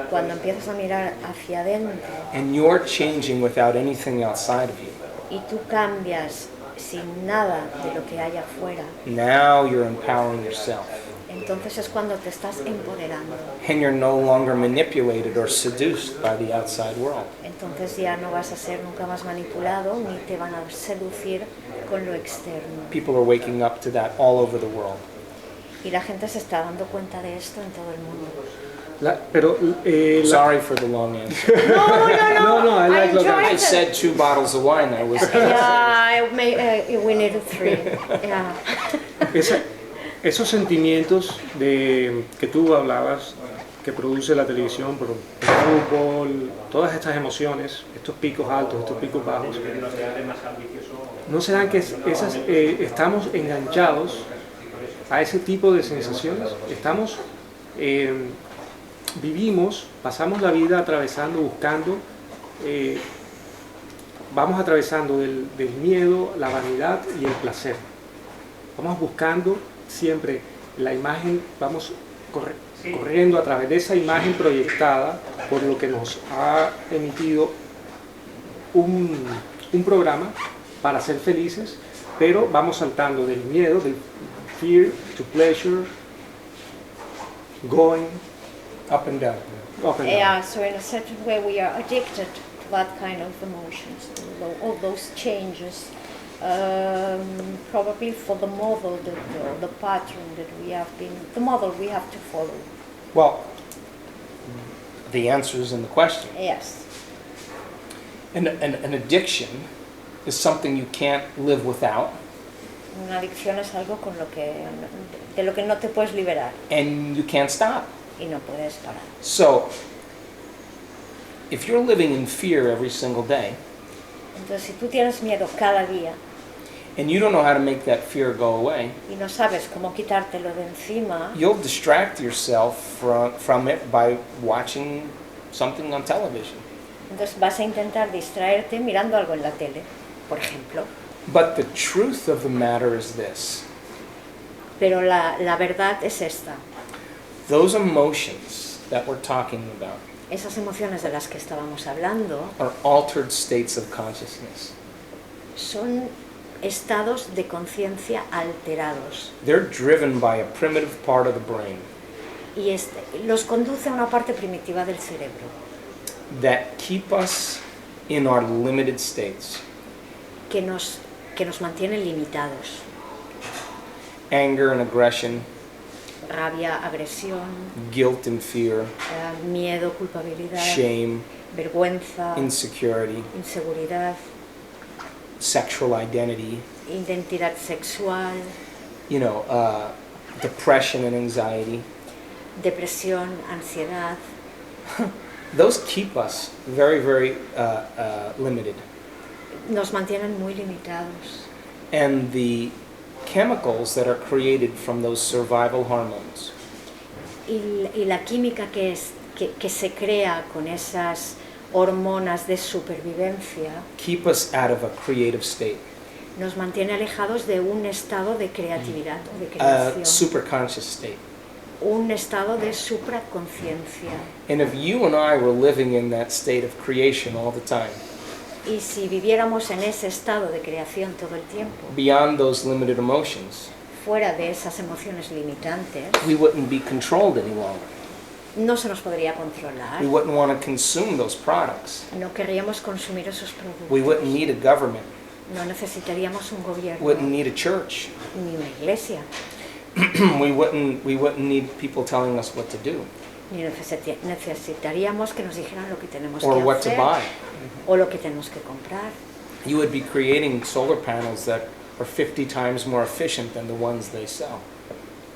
Speaker 2: cuando empiezas a mirar hacia adentro
Speaker 4: and you're changing without anything outside of you,
Speaker 2: y tú cambias sin nada de lo que hay afuera,
Speaker 4: now you're empowering yourself.
Speaker 2: entonces es cuando te estás empoderando.
Speaker 4: And you're no longer manipulated or seduced by the outside world.
Speaker 2: Entonces ya no vas a ser nunca más manipulado ni te van a seducir con lo externo.
Speaker 4: People are waking up to that all over the world.
Speaker 2: Y la gente se está dando cuenta de esto en todo el mundo.
Speaker 3: Pero
Speaker 4: Sorry for the long answer.
Speaker 3: no, I like lo que
Speaker 4: I said 2 bottles of wine. I was.
Speaker 2: We need 3. Yeah.
Speaker 3: esos sentimientos que tú hablabas, que produce la televisión, por el fútbol, todas estas emociones, estos picos altos, estos picos bajos, ¿No será que estamos enganchados a ese tipo de sensaciones? Vivimos, pasamos la vida atravesando, buscando, vamos atravesando del miedo, la vanidad y el placer. Vamos buscando siempre la imagen, vamos corriendo a través de esa imagen proyectada por lo que nos ha emitido un programa para ser felices, pero vamos saltando del miedo, del fear to pleasure, going
Speaker 4: Up and down.
Speaker 3: up and down.
Speaker 2: Yeah, so in a certain way we are addicted to that kind of emotions, to all those changes. Probably for the model, the pattern that we have been, the model we have to follow.
Speaker 4: Well, the answer is in the question.
Speaker 2: Yes.
Speaker 4: An addiction is something you can't live without,
Speaker 2: Una adicción es algo de lo que no te puedes liberar
Speaker 4: and you can't stop.
Speaker 2: y no puedes parar.
Speaker 4: So, if you're living in fear every single day,
Speaker 2: Entonces, si tú tienes miedo cada día
Speaker 4: and you don't know how to make that fear go away,
Speaker 2: y no sabes cómo quitártelo de encima,
Speaker 4: you'll distract yourself from it by watching something on television.
Speaker 2: entonces vas a intentar distraerte mirando algo en la tele, por ejemplo.
Speaker 4: But the truth of the matter is this:
Speaker 2: Pero la verdad es esta.
Speaker 4: those emotions that we're talking about
Speaker 2: Esas emociones de las que estábamos hablando
Speaker 4: are altered states of consciousness.
Speaker 2: son estados de conciencia alterados
Speaker 4: They're driven by a primitive part of the brain
Speaker 2: y los conduce a una parte primitiva del cerebro
Speaker 4: that keep us in our limited states.
Speaker 2: que nos mantienen limitados.
Speaker 4: Anger and aggression,
Speaker 2: Rabia, agresión,
Speaker 4: guilt and fear,
Speaker 2: miedo, culpabilidad,
Speaker 4: shame,
Speaker 2: vergüenza,
Speaker 4: insecurity,
Speaker 2: inseguridad,
Speaker 4: sexual identity,
Speaker 2: identidad sexual,
Speaker 4: depression and anxiety.
Speaker 2: depresión, ansiedad.
Speaker 4: Those keep us very, very limited.
Speaker 2: Nos mantienen muy limitados.
Speaker 4: And the chemicals that are created from those survival hormones
Speaker 2: Y la química que se crea con esas hormonas de supervivencia
Speaker 4: keep us out of a creative state,
Speaker 2: nos mantiene alejados de un estado de creatividad o de
Speaker 4: a
Speaker 2: creación,
Speaker 4: superconscious state.
Speaker 2: un estado de supraconciencia.
Speaker 4: And if you and I were living in that state of creation all the time,
Speaker 2: Y si viviéramos en ese estado de creación todo el tiempo,
Speaker 4: beyond those limited emotions,
Speaker 2: fuera de esas emociones limitantes,
Speaker 4: we wouldn't be controlled any longer.
Speaker 2: no se nos podría controlar,
Speaker 4: We wouldn't want to consume those products.
Speaker 2: no querríamos consumir esos
Speaker 4: We wouldn't
Speaker 2: productos,
Speaker 4: need a government.
Speaker 2: no necesitaríamos un gobierno,
Speaker 4: Wouldn't need a church.
Speaker 2: ni una iglesia,
Speaker 4: we wouldn't need people telling us what to do
Speaker 2: ni necesitaríamos que nos dijeran lo que tenemos
Speaker 4: or
Speaker 2: que
Speaker 4: what to
Speaker 2: hacer
Speaker 4: buy.
Speaker 2: o lo que tenemos que comprar.
Speaker 4: You would be creating solar panels that are 50 times more efficient than the ones they sell.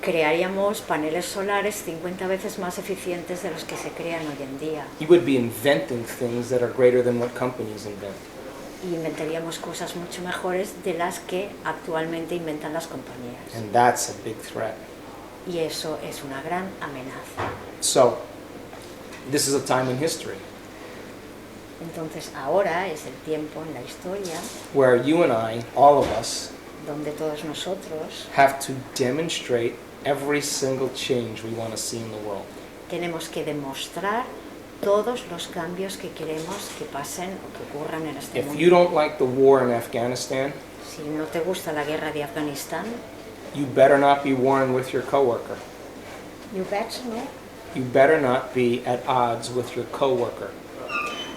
Speaker 2: Crearíamos paneles solares 50 veces más eficientes de los que se crean hoy en día.
Speaker 4: You would be inventing things that are greater than what companies invent.
Speaker 2: Y inventaríamos cosas mucho mejores de las que actualmente inventan las compañías.
Speaker 4: And that's a big threat.
Speaker 2: Y eso es una gran amenaza.
Speaker 4: So, this is a time in history
Speaker 2: Entonces ahora es el tiempo en la historia
Speaker 4: where you and I, all of us,
Speaker 2: donde todos nosotros
Speaker 4: have to demonstrate every single change we want to see in the world.
Speaker 2: tenemos que demostrar todos los cambios que queremos que pasen o que ocurran en este
Speaker 4: If
Speaker 2: mundo.
Speaker 4: you don't like the war in Afghanistan,
Speaker 2: Si no te gusta la guerra de Afganistán,
Speaker 4: you better not be warring with your coworker.
Speaker 2: you bet, ¿no?
Speaker 4: You better not be at odds with your coworker.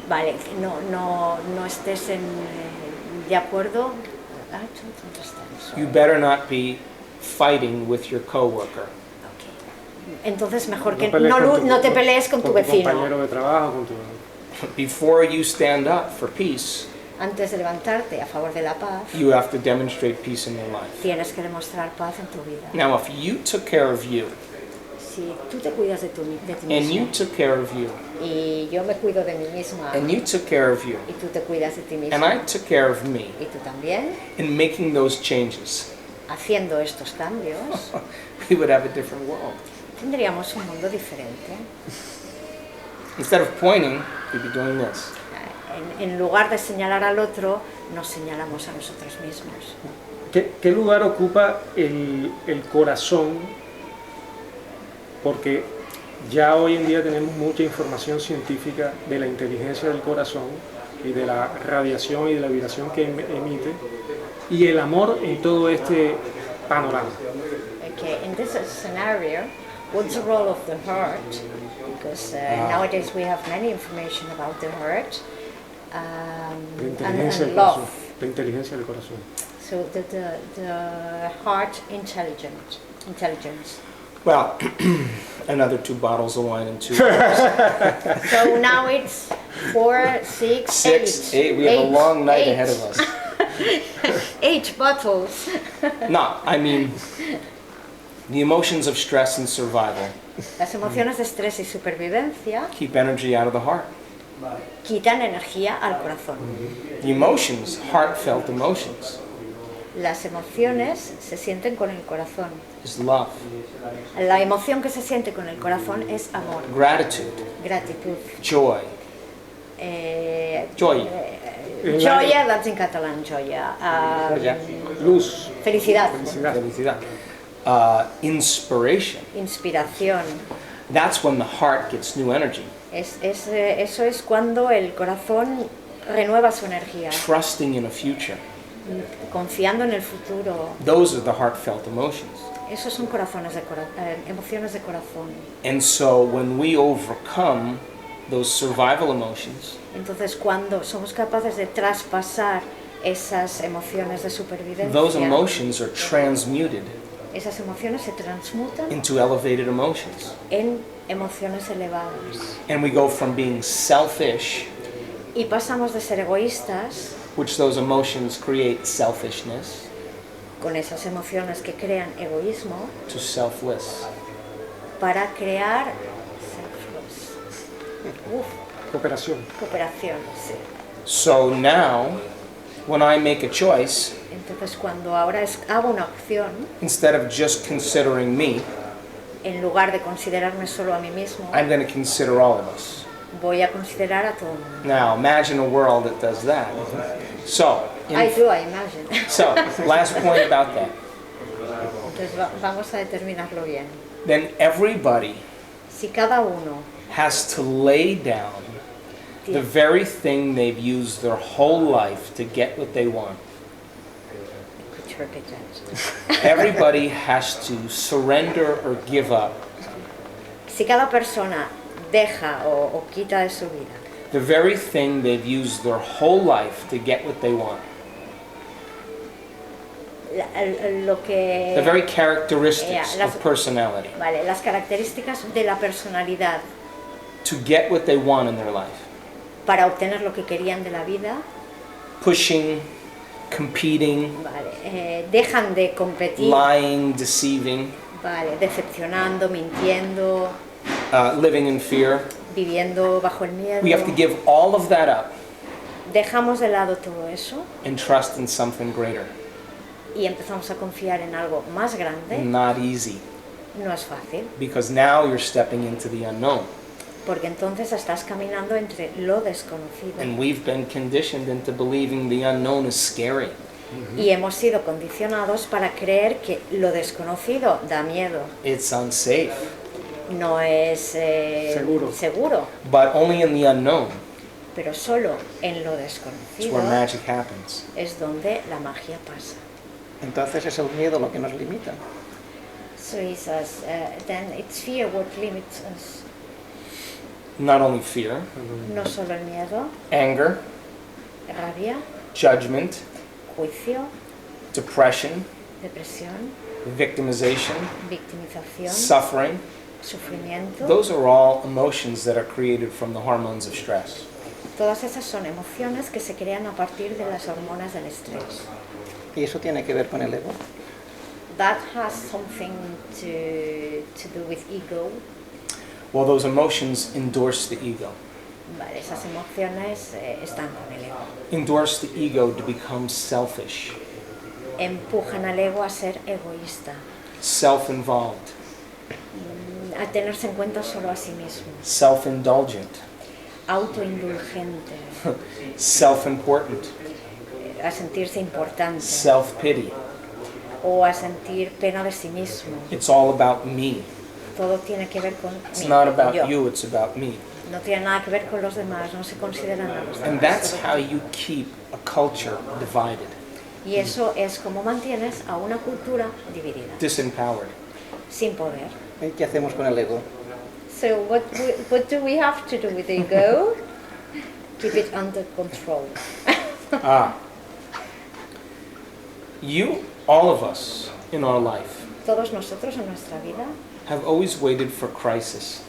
Speaker 2: Vale, no estés de acuerdo. I don't understand, sorry.
Speaker 4: You better not be fighting with your coworker.
Speaker 2: Ok. Entonces mejor que
Speaker 3: pelees con
Speaker 2: no te pelees con tu vecino.
Speaker 3: compañero de trabajo, con tu...
Speaker 4: Before you stand up for peace,
Speaker 2: Antes de levantarte a favor de la paz,
Speaker 4: you have to demonstrate peace in your life.
Speaker 2: tienes que demostrar paz en tu vida.
Speaker 4: Now, if you took care of you,
Speaker 2: si tú te cuidas de ti
Speaker 4: and you
Speaker 2: mismo
Speaker 4: took care of you,
Speaker 2: y yo me cuido de mí misma
Speaker 4: and you took care of you,
Speaker 2: y tú te cuidas de ti mismo
Speaker 4: and I took care of me
Speaker 2: y tú también,
Speaker 4: in making those changes,
Speaker 2: haciendo estos cambios,
Speaker 4: we would have a different world.
Speaker 2: tendríamos un mundo diferente.
Speaker 4: Instead of pointing, we'd be doing this.
Speaker 2: En lugar de señalar al otro, nos señalamos a nosotros mismos.
Speaker 3: ¿Qué lugar ocupa el corazón? Porque ya hoy en día tenemos mucha información científica de la inteligencia del corazón y de la radiación y de la vibración que emite, y el amor en todo este panorama.
Speaker 2: Okay, in this scenario, what's the role of the heart? Because nowadays we have many information about the heart
Speaker 3: La
Speaker 2: and
Speaker 3: inteligencia del
Speaker 2: love.
Speaker 3: corazón. La inteligencia del corazón.
Speaker 2: So the heart intelligence.
Speaker 4: Well, another 2 bottles of wine and 2.
Speaker 2: So now it's 4, 6,
Speaker 4: 6,
Speaker 2: 8.
Speaker 4: 8. We have a long night ahead of us.
Speaker 2: 8 bottles.
Speaker 4: No, I mean, the emotions of stress and survival
Speaker 2: Las emociones de estrés y supervivencia
Speaker 4: keep energy out of the heart.
Speaker 2: quitan energía al corazón.
Speaker 4: The emotions, heartfelt emotions,
Speaker 2: Las emociones se sienten con el corazón.
Speaker 4: is love,
Speaker 2: La emoción que se siente con el corazón es amor,
Speaker 4: gratitude,
Speaker 2: gratitud.
Speaker 4: joy. Joy.
Speaker 2: Joia, that's in Catalan, joia.
Speaker 3: Luz,
Speaker 2: Felicidad,
Speaker 3: felicidad.
Speaker 4: Felicidad. Inspiration.
Speaker 2: inspiración.
Speaker 4: That's when the heart gets new energy.
Speaker 2: Eso es cuando el corazón renueva su energía,
Speaker 4: Trusting in a future.
Speaker 2: confiando en el futuro.
Speaker 4: Those are the heartfelt emotions.
Speaker 2: Esos son emociones de corazón.
Speaker 4: And so when we overcome those survival emotions,
Speaker 2: Entonces, cuando somos capaces de traspasar esas emociones de
Speaker 4: those
Speaker 2: supervivencia,
Speaker 4: emotions are transmuted
Speaker 2: esas emociones se transmutan
Speaker 4: into elevated emotions.
Speaker 2: en emociones elevadas.
Speaker 4: And we go from being selfish,
Speaker 2: Y pasamos de ser egoístas,
Speaker 4: which those emotions create selfishness,
Speaker 2: con esas emociones que crean egoísmo,
Speaker 4: to selfless.
Speaker 2: para crear selfless.
Speaker 3: Cooperación.
Speaker 2: Cooperación, sí.
Speaker 4: So now, when I make a choice,
Speaker 2: Entonces, cuando ahora hago una opción,
Speaker 4: instead of just considering me,
Speaker 2: en lugar de considerarme solo a mí mismo,
Speaker 4: I'm going to consider all of us.
Speaker 2: voy a considerar a todo el mundo.
Speaker 4: Now, imagine a world that does that. So,
Speaker 2: I imagine.
Speaker 4: so last point about that.
Speaker 2: Entonces, vamos a determinarlo bien.
Speaker 4: Then everybody
Speaker 2: Si cada uno
Speaker 4: has to lay down the very thing they've used their whole life to get what they want.
Speaker 2: Could you repeat that?
Speaker 4: Everybody has to surrender or give up
Speaker 2: Si cada persona deja o quita de su vida
Speaker 4: the very thing they've used their whole life to get what they want.
Speaker 2: lo que
Speaker 4: The very characteristics
Speaker 2: Yeah,
Speaker 4: of personality
Speaker 2: vale, las características de la personalidad
Speaker 4: to get what they want in their life.
Speaker 2: para obtener lo que querían de la vida,
Speaker 4: Pushing, competing,
Speaker 2: vale, dejan de competir,
Speaker 4: lying, deceiving,
Speaker 2: vale, decepcionando, mintiendo,
Speaker 4: living in fear.
Speaker 2: viviendo bajo el miedo.
Speaker 4: We have to give all of that up
Speaker 2: Dejamos de lado todo eso
Speaker 4: and trust in something greater.
Speaker 2: y empezamos a confiar en algo más grande.
Speaker 4: Not easy,
Speaker 2: No es fácil,
Speaker 4: because now you're stepping into the unknown.
Speaker 2: porque entonces estás caminando entre lo desconocido.
Speaker 4: And we've been conditioned into believing the unknown is scary.
Speaker 2: Y hemos sido condicionados para creer que lo desconocido da miedo,
Speaker 4: It's unsafe.
Speaker 2: no es seguro,
Speaker 4: But only in the unknown
Speaker 2: pero solo en lo
Speaker 4: is
Speaker 2: desconocido
Speaker 4: where magic happens.
Speaker 2: es donde la magia pasa.
Speaker 1: Entonces es el miedo lo que nos limita.
Speaker 2: So he says, then it's fear what limits us.
Speaker 4: Not only fear,
Speaker 2: No solo el miedo,
Speaker 4: anger,
Speaker 2: rabia,
Speaker 4: judgment,
Speaker 2: juicio,
Speaker 4: depression,
Speaker 2: depresión,
Speaker 4: victimization,
Speaker 2: victimización,
Speaker 4: suffering.
Speaker 2: sufrimiento.
Speaker 4: Those are all emotions that are created from the hormones of stress.
Speaker 2: Todas esas son emociones que se crean a partir de las hormonas del estrés.
Speaker 1: Y eso tiene que ver con el ego.
Speaker 2: that has something to do with ego.
Speaker 4: Well, those emotions endorse the ego.
Speaker 2: Vale, esas emociones están con el ego.
Speaker 4: Endorse the ego to become selfish,
Speaker 2: Empujan al ego a ser egoísta,
Speaker 4: self-involved,
Speaker 2: a tenerse en cuenta solo a sí mismo,
Speaker 4: self-indulgent,
Speaker 2: autoindulgente,
Speaker 4: self-important,
Speaker 2: a sentirse importante
Speaker 4: self-pity.
Speaker 2: o a sentir pena de sí mismo.
Speaker 4: It's all about me.
Speaker 2: Todo tiene que ver con
Speaker 4: It's
Speaker 2: mí,
Speaker 4: not about
Speaker 2: yo.
Speaker 4: you, it's about me.
Speaker 2: No tiene nada que ver con los demás, no se consideran a los
Speaker 4: And
Speaker 2: demás.
Speaker 4: that's how you keep a culture divided,
Speaker 2: Y eso es como mantienes a una cultura dividida,
Speaker 4: disempowered.
Speaker 2: sin poder.
Speaker 1: ¿Y qué hacemos con el ego?
Speaker 2: So what do we have to do with the ego? Keep it under control.
Speaker 4: You, all of us in our life,
Speaker 2: Todos nosotros en nuestra vida
Speaker 4: have always waited for crisis,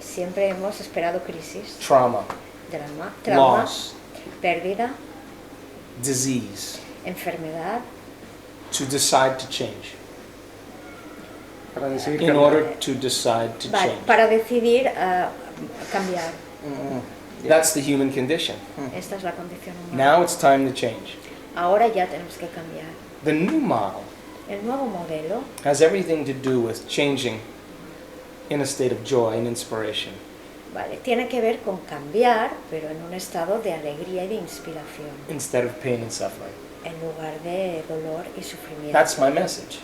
Speaker 2: siempre hemos esperado crisis,
Speaker 4: trauma,
Speaker 2: trauma,
Speaker 4: loss,
Speaker 2: pérdida,
Speaker 4: disease,
Speaker 2: enfermedad,
Speaker 4: to decide to change.
Speaker 3: Para decidir
Speaker 4: In
Speaker 3: cambiar.
Speaker 4: order to decide to
Speaker 2: vale,
Speaker 4: change.
Speaker 2: para decidir cambiar.
Speaker 4: That's the human condition.
Speaker 2: Esta es la condición humana.
Speaker 4: Now it's time to change.
Speaker 2: Ahora ya tenemos que cambiar.
Speaker 4: The new model
Speaker 2: El nuevo modelo
Speaker 4: has everything to do with changing in a state of joy and inspiration.
Speaker 2: vale, tiene que ver con cambiar, pero en un estado de alegría y de inspiración,
Speaker 4: Instead of pain and suffering.
Speaker 2: en lugar de dolor y sufrimiento.
Speaker 4: That's my message.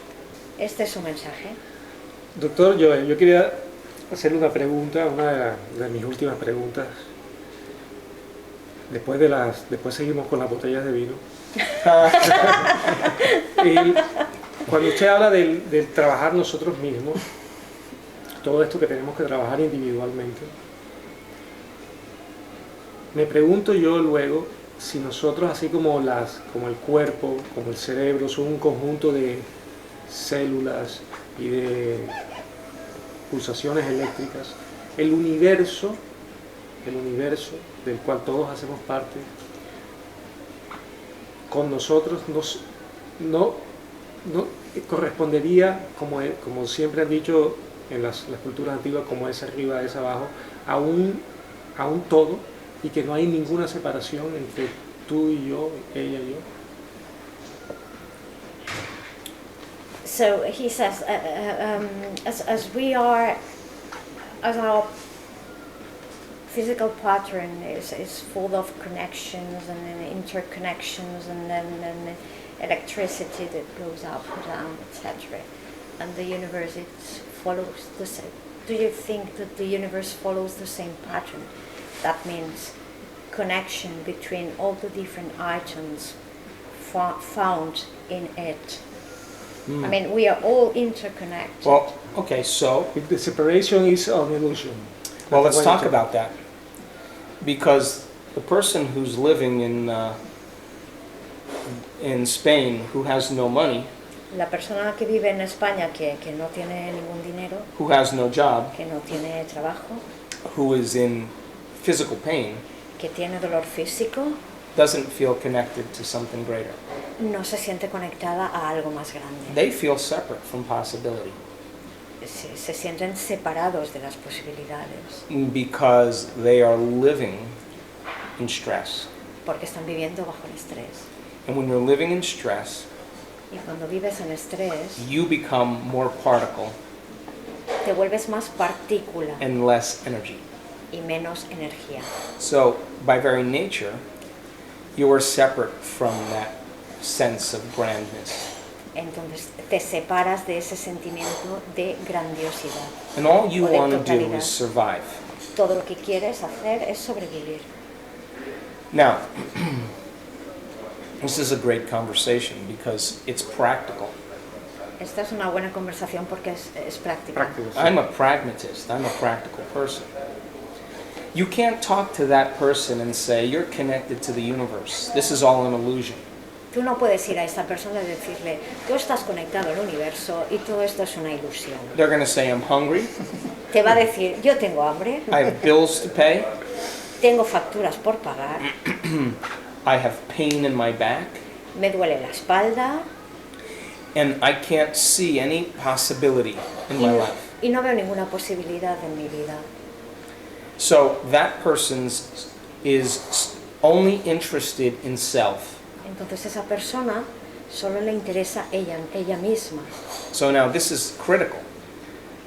Speaker 2: Este es su mensaje.
Speaker 3: Doctor Joel, yo quería hacerle una pregunta, una de mis últimas preguntas. Después seguimos con las botellas de vino. Y cuando usted habla del trabajar nosotros mismos, todo esto que tenemos que trabajar individualmente, me pregunto yo luego si nosotros, así como el cuerpo, como el cerebro, son un conjunto de células y de pulsaciones eléctricas, el universo del cual todos hacemos parte, con nosotros no correspondería, como siempre han dicho en las culturas antiguas, como es arriba, es abajo, a un todo, y que no hay ninguna separación entre tú y yo, ella y yo.
Speaker 2: So he says, as our physical pattern is full of connections and then interconnections and then electricity that goes up and down, etc. And the universe, it follows the same. Do you think that the universe follows the same pattern? That means connection between all the different items found in it. I mean, we are all interconnected.
Speaker 4: Well, okay, so,
Speaker 3: If the separation is an illusion.
Speaker 4: well, let's
Speaker 3: When
Speaker 4: talk
Speaker 3: it-
Speaker 4: about that. Because the person who's living in Spain who has no money,
Speaker 2: La persona que vive en España que no tiene ningún dinero,
Speaker 4: who has no job,
Speaker 2: que no tiene trabajo,
Speaker 4: who is in physical pain,
Speaker 2: que tiene dolor físico,
Speaker 4: doesn't feel connected to something greater.
Speaker 2: no se siente conectada a algo más grande.
Speaker 4: They feel separate from possibility
Speaker 2: Se sienten separados de las posibilidades
Speaker 4: because they are living in stress.
Speaker 2: porque están viviendo bajo el estrés.
Speaker 4: And when you're living in stress,
Speaker 2: Y cuando vives en estrés,
Speaker 4: you become more particle
Speaker 2: te vuelves más partícula
Speaker 4: and less energy.
Speaker 2: y menos energía.
Speaker 4: So, by very nature, you are separate from that sense of grandness.
Speaker 2: Entonces te separas de ese sentimiento de grandiosidad.
Speaker 4: And all you
Speaker 2: O de
Speaker 4: want to do
Speaker 2: totalidad.
Speaker 4: is survive.
Speaker 2: Todo lo que quieres hacer es sobrevivir.
Speaker 4: Now, this is a great conversation because it's practical.
Speaker 2: Esta es una buena conversación porque es práctica.
Speaker 3: Práctico, sí.
Speaker 4: I'm a pragmatist, I'm a practical person. You can't talk to that person and say, you're connected to the universe. This is all an illusion.
Speaker 2: Tú no puedes ir a esta persona y decirle, tú estás conectado al universo y todo esto es una ilusión.
Speaker 4: They're going to say, I'm hungry,
Speaker 2: Te va a decir, yo tengo hambre,
Speaker 4: I have bills to pay,
Speaker 2: tengo facturas por pagar,
Speaker 4: I have pain in my back.
Speaker 2: me duele la espalda,
Speaker 4: and I can't see any possibility in my life.
Speaker 2: Y no veo ninguna posibilidad en mi vida.
Speaker 4: So that person is only interested in self.
Speaker 2: Entonces esa persona solo le interesa ella misma.
Speaker 4: So now this is critical,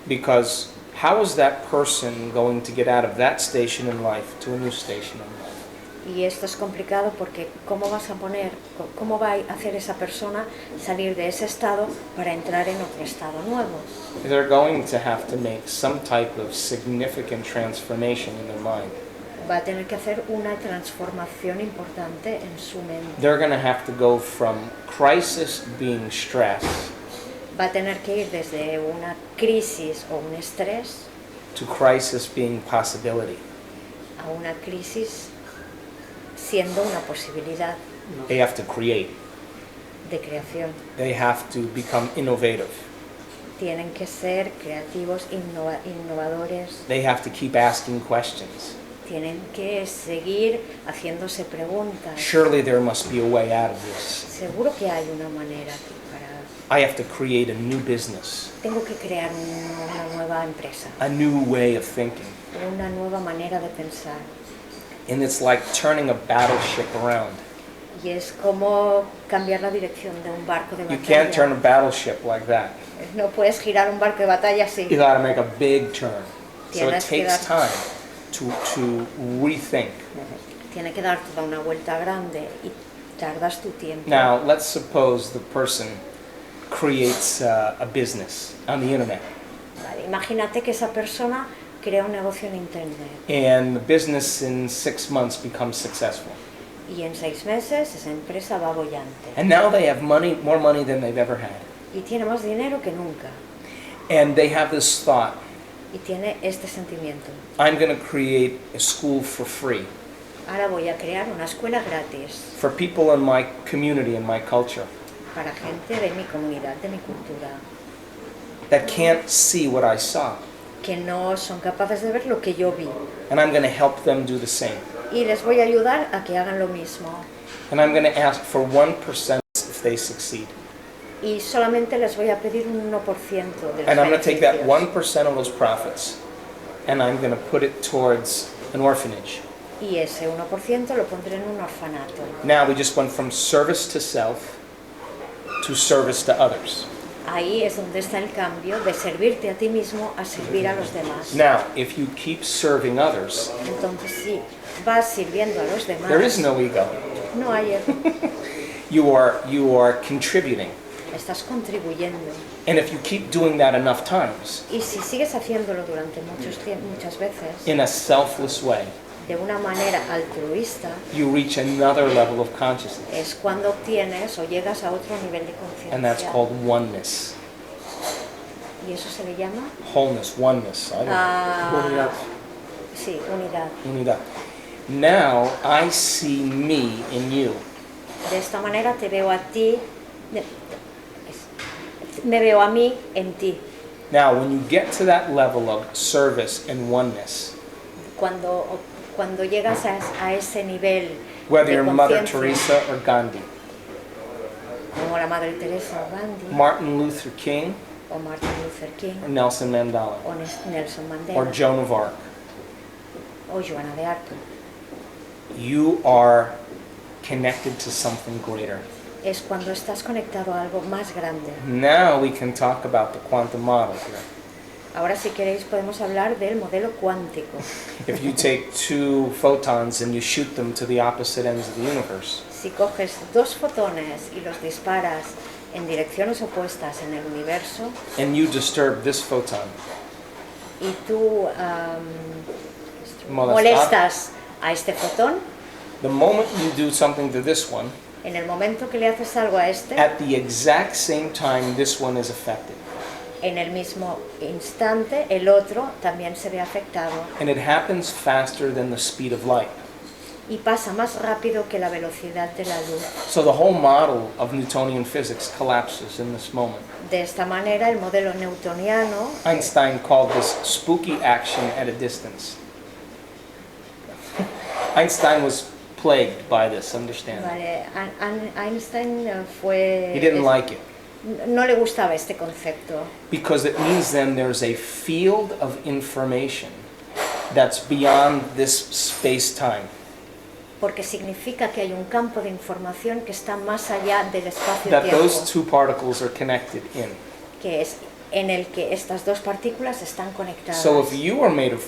Speaker 4: because how is that person going to get out of that station in life to a new station in life?
Speaker 2: Y esto es complicado porque cómo va a hacer esa persona salir de ese estado para entrar en otro estado nuevo.
Speaker 4: They're going to have to make some type of significant transformation in their mind.
Speaker 2: Va a tener que hacer una transformación importante en su mente.
Speaker 4: They're going to have to go from crisis being stress
Speaker 2: Va a tener que ir desde una crisis o un estrés
Speaker 4: to crisis being possibility.
Speaker 2: a una crisis siendo una posibilidad
Speaker 4: They have to create.
Speaker 2: de creación.
Speaker 4: They have to become innovative.
Speaker 2: Tienen que ser creativos, innovadores,
Speaker 4: They have to keep asking questions.
Speaker 2: tienen que seguir haciéndose preguntas.
Speaker 4: Surely there must be a way out of this.
Speaker 2: Seguro que hay una manera
Speaker 4: I have to create a new business,
Speaker 2: tengo que crear una nueva empresa,
Speaker 4: a new way of thinking.
Speaker 2: una nueva manera de pensar.
Speaker 4: And it's like turning a battleship around.
Speaker 2: Y es como cambiar la dirección de un barco de
Speaker 4: You can't turn a
Speaker 2: batalla.
Speaker 4: battleship like that.
Speaker 2: No puedes girar un barco de batalla así.
Speaker 4: You gotta make a big turn. So it
Speaker 2: Tienes que
Speaker 4: takes
Speaker 2: dar-
Speaker 4: time to rethink.
Speaker 2: Tiene que dar toda una vuelta grande y tardas tu tiempo.
Speaker 4: Now, let's suppose the person creates a business on the internet,
Speaker 2: Vale, imagínate que esa persona crea un negocio en internet
Speaker 4: and the business in 6 months becomes successful.
Speaker 2: y en 6 meses esa empresa va bollante
Speaker 4: And now they have money, more money than they've ever had.
Speaker 2: y tiene más dinero que nunca
Speaker 4: And they have this thought,
Speaker 2: y tiene este sentimiento.
Speaker 4: I'm going to create a school for free
Speaker 2: Ahora voy a crear una escuela gratis
Speaker 4: for people in my community and my culture
Speaker 2: para gente de mi comunidad, de mi cultura,
Speaker 4: that can't see what I saw.
Speaker 2: que no son capaces de ver lo que yo vi.
Speaker 4: And I'm going to help them do the same.
Speaker 2: Y les voy a ayudar a que hagan lo mismo.
Speaker 4: And I'm going to ask for 1% if they succeed.
Speaker 2: Y solamente les voy a pedir un 1% de los
Speaker 4: And I'm going to take that
Speaker 2: beneficios.
Speaker 4: 1% of those profits and I'm going to put it towards an orphanage.
Speaker 2: Y ese 1% lo pondré en un orfanato.
Speaker 4: Now we just went from service to self to service to others.
Speaker 2: Ahí es donde está el cambio de servirte a ti mismo a servir a los demás.
Speaker 4: Now, if you keep serving others,
Speaker 2: Entonces, si vas sirviendo a los demás,
Speaker 4: there is no ego.
Speaker 2: no hay ego.
Speaker 4: You are contributing.
Speaker 2: Estás contribuyendo.
Speaker 4: And if you keep doing that enough times
Speaker 2: Y si sigues haciéndolo durante muchas veces,
Speaker 4: in a selfless way,
Speaker 2: de una manera altruista,
Speaker 4: you reach another level of consciousness.
Speaker 2: es cuando obtienes o llegas a otro nivel de
Speaker 4: And that's
Speaker 2: conciencia.
Speaker 4: called oneness.
Speaker 2: Y eso se le llama
Speaker 4: Wholeness, oneness. I don't know.
Speaker 3: Unidad.
Speaker 2: sí, unidad.
Speaker 4: Unidad. Now I see me in you.
Speaker 2: De esta manera te veo a ti, me veo a mí en ti.
Speaker 4: Now, when you get to that level of service and oneness,
Speaker 2: Cuando llegas a ese nivel
Speaker 4: whether
Speaker 2: de
Speaker 4: you're Mother
Speaker 2: conciencia,
Speaker 4: Teresa or Gandhi,
Speaker 2: como la Madre Teresa o Gandhi,
Speaker 4: Martin Luther King
Speaker 2: o Martin Luther
Speaker 4: or
Speaker 2: King,
Speaker 4: Nelson Mandela,
Speaker 2: o Nelson
Speaker 4: or
Speaker 2: Mandela,
Speaker 4: Joan of Arc,
Speaker 2: o Joana de Arco,
Speaker 4: you are connected to something greater.
Speaker 2: es cuando estás conectado a algo más grande.
Speaker 4: Now we can talk about the quantum model here.
Speaker 2: Ahora, si queréis, podemos hablar del modelo cuántico.
Speaker 4: If you take two photons and you shoot them to the opposite ends of the universe,
Speaker 2: Si coges 2 fotones y los disparas en direcciones opuestas en el universo
Speaker 4: and you disturb this photon,
Speaker 2: y tú
Speaker 4: Molestar.
Speaker 2: molestas a este fotón,
Speaker 4: the moment you do something to this one,
Speaker 2: en el momento que le haces algo a este,
Speaker 4: at the exact same time this one is affected.
Speaker 2: en el mismo instante el otro también se ve afectado
Speaker 4: And it happens faster than the speed of light.
Speaker 2: y pasa más rápido que la velocidad de la luz.
Speaker 4: So the whole model of Newtonian physics collapses in this moment.
Speaker 2: De esta manera, el modelo newtoniano,
Speaker 4: Einstein called this spooky action at a distance. Einstein was plagued by this, understand?
Speaker 2: vale, Einstein fue...
Speaker 4: He didn't like it.
Speaker 2: no le gustaba este concepto.
Speaker 4: because it means then there's a field of information that's beyond this space-time.
Speaker 2: Porque significa que hay un campo de información que está más allá del
Speaker 4: That
Speaker 2: espacio-tiempo,
Speaker 4: those two particles are connected in.
Speaker 2: que es en el que estas dos partículas están conectadas.
Speaker 4: So if you are made of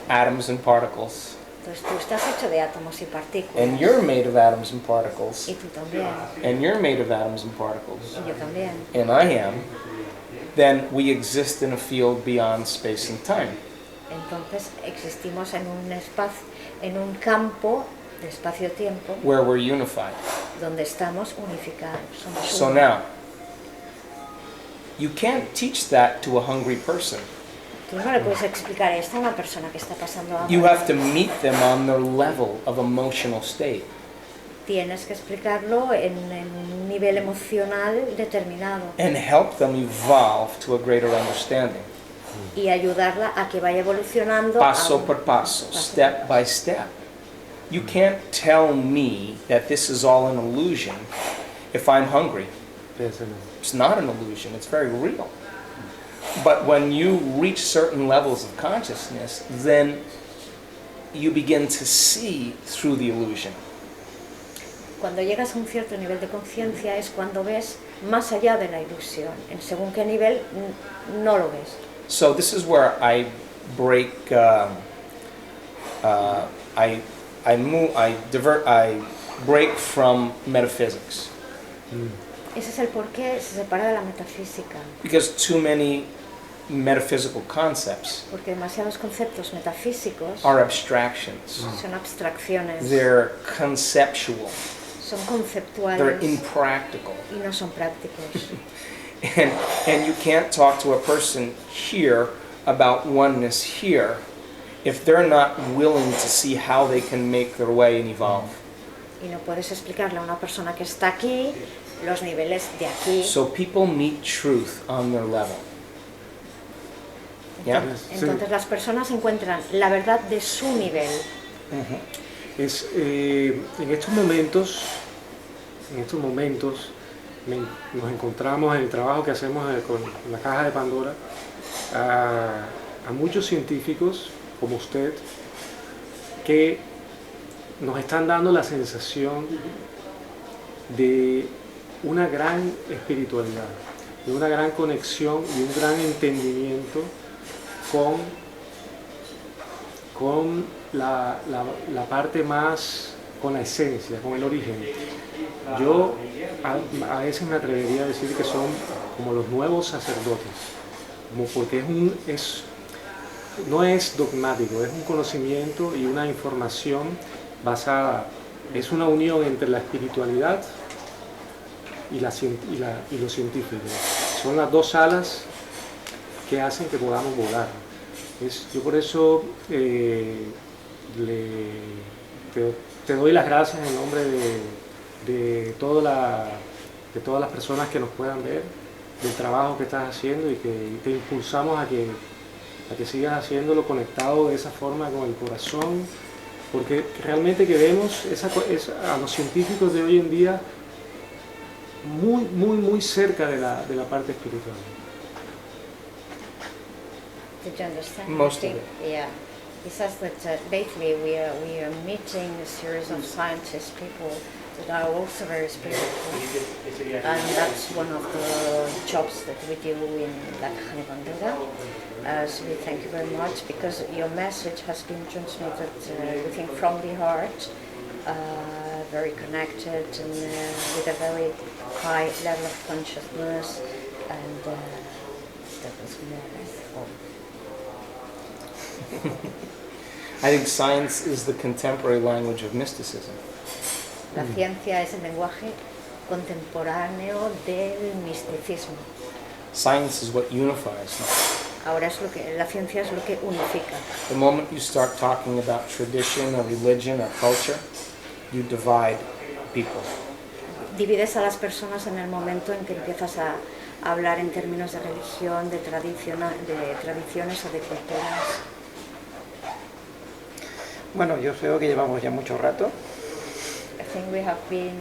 Speaker 4: atoms and particles,
Speaker 2: Entonces tú estás hecho de átomos y partículas.
Speaker 4: and you're made of atoms and particles,
Speaker 2: Y tú también.
Speaker 4: and you're made of atoms and particles,
Speaker 2: Y yo también.
Speaker 4: and I am, then we exist in a field beyond space and time.
Speaker 2: Entonces existimos en un espacio, en un campo de espacio-tiempo
Speaker 4: Where we're unified.
Speaker 2: donde estamos unificados. Somos
Speaker 4: So
Speaker 2: uno.
Speaker 4: now, you can't teach that to a hungry person.
Speaker 2: Tú no le puedes explicar esto a una persona que está pasando hambre.
Speaker 4: You have to meet them on their level of emotional state.
Speaker 2: Tienes que explicarlo en un nivel emocional determinado
Speaker 4: And help them evolve to a greater understanding.
Speaker 2: y ayudarla a que vaya evolucionando
Speaker 4: Paso
Speaker 2: a un-
Speaker 4: por paso, step by step. You can't tell me that this is all an illusion if I'm hungry. It's not an illusion, it's very real. But when you reach certain levels of consciousness, then you begin to see through the illusion.
Speaker 2: Cuando llegas a un cierto nivel de conciencia es cuando ves más allá de la ilusión. En según qué nivel no lo ves.
Speaker 4: So this is where I break, I break from metaphysics.
Speaker 2: Ese es el por qué se separa de la metafísica.
Speaker 4: Because too many metaphysical concepts
Speaker 2: Porque demasiados conceptos metafísicos
Speaker 4: are abstractions.
Speaker 2: son abstracciones,
Speaker 4: They're conceptual.
Speaker 2: son
Speaker 4: They're
Speaker 2: conceptuales
Speaker 4: impractical.
Speaker 2: y no son prácticos.
Speaker 4: And you can't talk to a person here about oneness here if they're not willing to see how they can make their way and evolve.
Speaker 2: Y no puedes explicarle a una persona que está aquí los niveles de aquí.
Speaker 4: So people meet truth on their level. Yeah?
Speaker 2: Entonces las personas encuentran la verdad de su nivel.
Speaker 3: En estos momentos nos encontramos en el trabajo que hacemos con la caja de Pandora a muchos científicos como usted que nos están dando la sensación de una gran espiritualidad, de una gran conexión y un gran entendimiento con la parte más, con la esencia, con el origen. Yo a veces me atrevería a decir que son como los nuevos sacerdotes, como porque no es dogmático, es un conocimiento y una información basada, es una unión entre la espiritualidad y lo científico. Son las dos alas que hacen que podamos volar. Yo por eso te doy las gracias en nombre de todas las personas que nos puedan ver, del trabajo que estás haciendo y que te impulsamos a que sigas haciéndolo conectado de esa forma con el corazón, porque realmente que vemos a los científicos de hoy en día muy cerca de la parte espiritual.
Speaker 2: Did you understand?
Speaker 4: Most of
Speaker 2: it. Yeah. He says that lately we are meeting a series of scientists, people that are also very spiritual, and that's one of the jobs that we do in La Caja de Pandora. So we thank you very much because your message has been transmitted, we think, from the heart, very connected and with a very high level of consciousness, and that was more or less all.
Speaker 4: I think science is the contemporary language of mysticism.
Speaker 2: La ciencia es el lenguaje contemporáneo del misticismo.
Speaker 4: Science is what unifies.
Speaker 2: Ahora la ciencia es lo que unifica.
Speaker 4: The moment you start talking about tradition or religion or culture, you divide people.
Speaker 2: Divides a las personas en el momento en que empiezas a hablar en términos de religión, de tradiciones o de culturas.
Speaker 1: Bueno, yo creo que llevamos ya mucho rato.
Speaker 2: I think we have been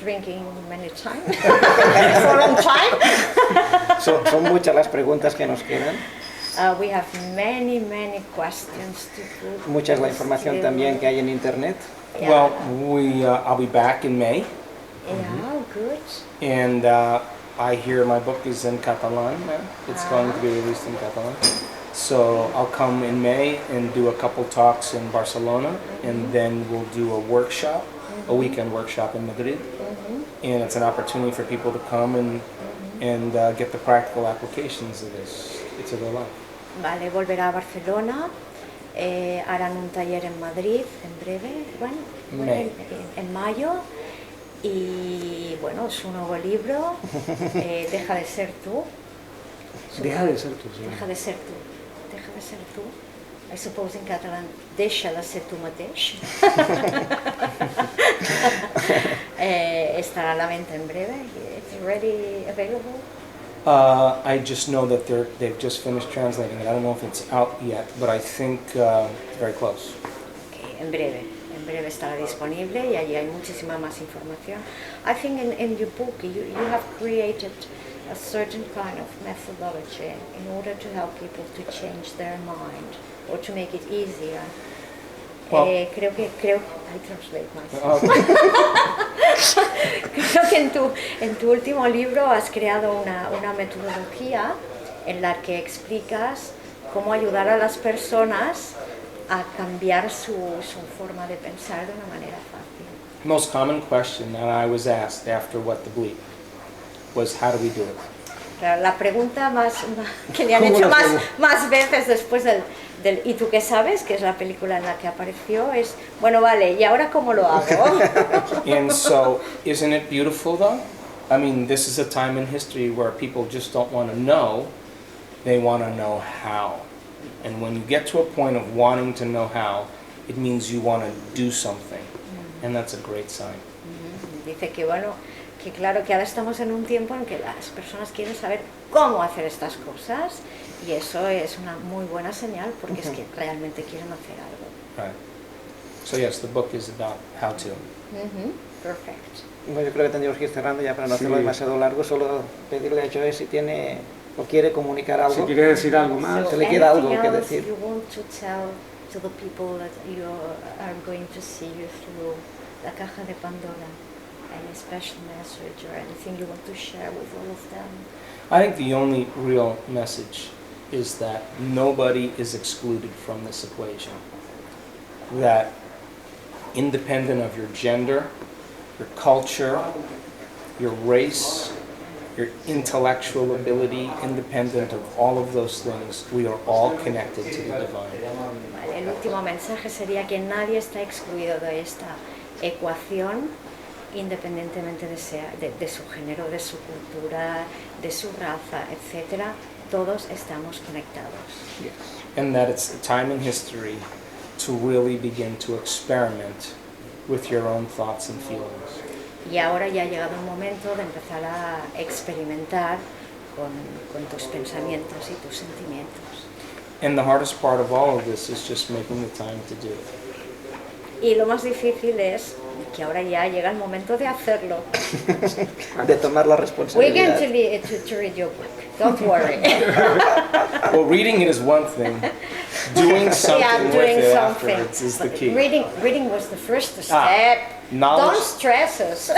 Speaker 2: drinking many times for a long time.
Speaker 1: Son muchas las preguntas que nos quedan.
Speaker 2: We have many questions to put.
Speaker 1: Mucha es la información también que hay en internet.
Speaker 2: Yeah.
Speaker 4: Well, I'll be back in May,
Speaker 2: Yeah, good.
Speaker 4: and I hear my book is in Catalan now. It's going to be released in Catalan. So I'll come in May and do a couple talks in Barcelona, and then we'll do a workshop, a weekend workshop in Madrid. And it's an opportunity for people to come and get the practical applications of this to their life.
Speaker 2: Vale, volverá a Barcelona, harán un taller en Madrid en breve, en mayo, y bueno, su nuevo libro, Deja de ser tú.
Speaker 3: Deja de ser tú, sí.
Speaker 2: Deja de ser tú. Deja de ser tú. I suppose in Catalan, deixa de ser tu mateix. Estará a la venta en breve. It's already available.
Speaker 4: I just know that they've just finished translating it. I don't know if it's out yet, but I think it's very close.
Speaker 2: Okay, en breve estará disponible y allí hay muchísima más información. I think in your book you have created a certain kind of methodology in order to help people to change their mind or to make it easier.
Speaker 4: Well,
Speaker 2: I translate myself. Creo que en tu último libro has creado una metodología en la que explicas cómo ayudar a las personas a cambiar su forma de pensar de una manera fácil.
Speaker 4: Most common question that I was asked after What the Bleep was, how do we do it?
Speaker 2: Claro, la pregunta que le han hecho más veces después del ¿Y tú qué sabes?, que es la película en la que apareció, es, bueno, vale, ¿y ahora cómo lo hago?
Speaker 4: And so, isn't it beautiful though? I mean, this is a time in history where people just don't want to know, they want to know how. And when you get to a point of wanting to know how, it means you want to do something. And that's a great sign.
Speaker 2: Dice que bueno, que claro que ahora estamos en un tiempo en que las personas quieren saber cómo hacer estas cosas y eso es una muy buena señal porque es que realmente quieren hacer algo.
Speaker 4: Right. So yes, the book is about how to.
Speaker 2: Perfect.
Speaker 1: Bueno, yo creo que tendríamos que ir cerrando ya para no hacerlo
Speaker 3: Sí.
Speaker 1: demasiado largo, solo pedirle a Joe si tiene o quiere comunicar
Speaker 3: Si
Speaker 1: algo.
Speaker 3: quieres decir algo más.
Speaker 1: Se le queda algo
Speaker 2: anything
Speaker 1: que
Speaker 2: else
Speaker 1: decir.
Speaker 2: you want to tell to the people that you are going to see you through la caja de Pandora? Any special message or anything you want to share with all of them?
Speaker 4: I think the only real message is that nobody is excluded from this equation. That independent of your gender, your culture, your race, your intellectual ability, independent of all of those things, we are all connected to the divine.
Speaker 2: Vale, el último mensaje sería que nadie está excluido de esta ecuación, independientemente de su género, de su cultura, de su raza, etc. Todos estamos conectados.
Speaker 1: Yes.
Speaker 4: And that it's a time in history to really begin to experiment with your own thoughts and feelings.
Speaker 2: Y ahora ya ha llegado el momento de empezar a experimentar con tus pensamientos y tus sentimientos.
Speaker 4: And the hardest part of all of this is just making the time to do it.
Speaker 2: Y lo más difícil es que ahora ya llega el momento de hacerlo.
Speaker 1: De tomar la
Speaker 2: We're
Speaker 1: responsabilidad.
Speaker 2: going to read your book, don't worry.
Speaker 4: Well, reading it is one thing. Doing something
Speaker 2: Yeah,
Speaker 4: with
Speaker 2: doing
Speaker 4: it
Speaker 2: something.
Speaker 4: afterwards is the
Speaker 2: But
Speaker 4: key.
Speaker 2: Reading was the first step.
Speaker 4: Knowledge-
Speaker 2: Don't stress us.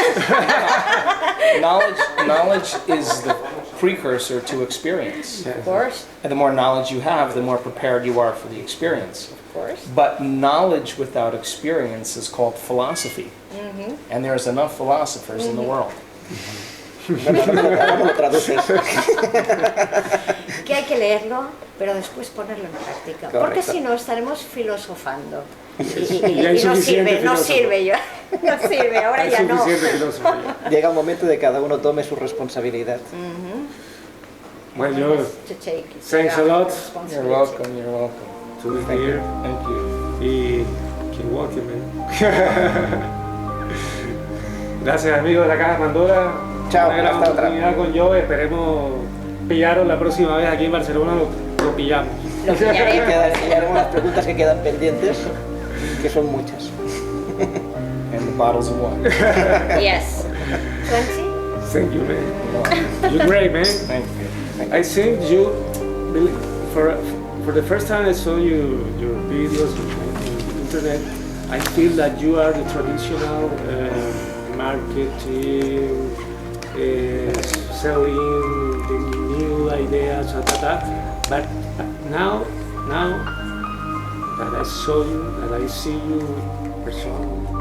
Speaker 4: Knowledge is the precursor to experience.
Speaker 2: Of course,
Speaker 4: And the more knowledge you have, the more prepared you are for the experience.
Speaker 2: of course.
Speaker 4: But knowledge without experience is called philosophy. And there's enough philosophers in the world.
Speaker 1: Bueno, no lo traduces.
Speaker 2: Que hay que leerlo, pero después ponerlo en práctica. Porque
Speaker 1: Correcto.
Speaker 2: si no, estaremos filosofando.
Speaker 3: Y hay
Speaker 2: no
Speaker 3: suficiente
Speaker 2: sirve, no
Speaker 3: filósofo.
Speaker 2: sirve yo. No sirve, ahora
Speaker 3: Hay
Speaker 2: ya no.
Speaker 3: suficiente filósofo ya.
Speaker 1: Llega un momento de que cada uno tome su responsabilidad.
Speaker 3: Well, Joe,
Speaker 2: To take
Speaker 3: thanks a lot.
Speaker 4: You're welcome, you're welcome.
Speaker 3: to be here.
Speaker 4: Thank you.
Speaker 3: Y keep walking, man. Gracias, amigos de la Caja de Pandora.
Speaker 1: Chao,
Speaker 3: Una gran
Speaker 1: hasta otra.
Speaker 3: oportunidad con Joe. Esperemos pillaros la próxima vez aquí en Barcelona. Lo pillamos.
Speaker 2: Lo pillaremos.
Speaker 1: Y haremos las preguntas que quedan pendientes, que son muchas.
Speaker 4: And the bottles of wine.
Speaker 2: Yes. 20?
Speaker 3: Thank you, man. You're great, man.
Speaker 4: Thank you.
Speaker 3: I think you, for the first time I saw your videos on the internet, I feel that you are the traditional marketing, selling the new ideas, but now that I saw you, that I see you personally,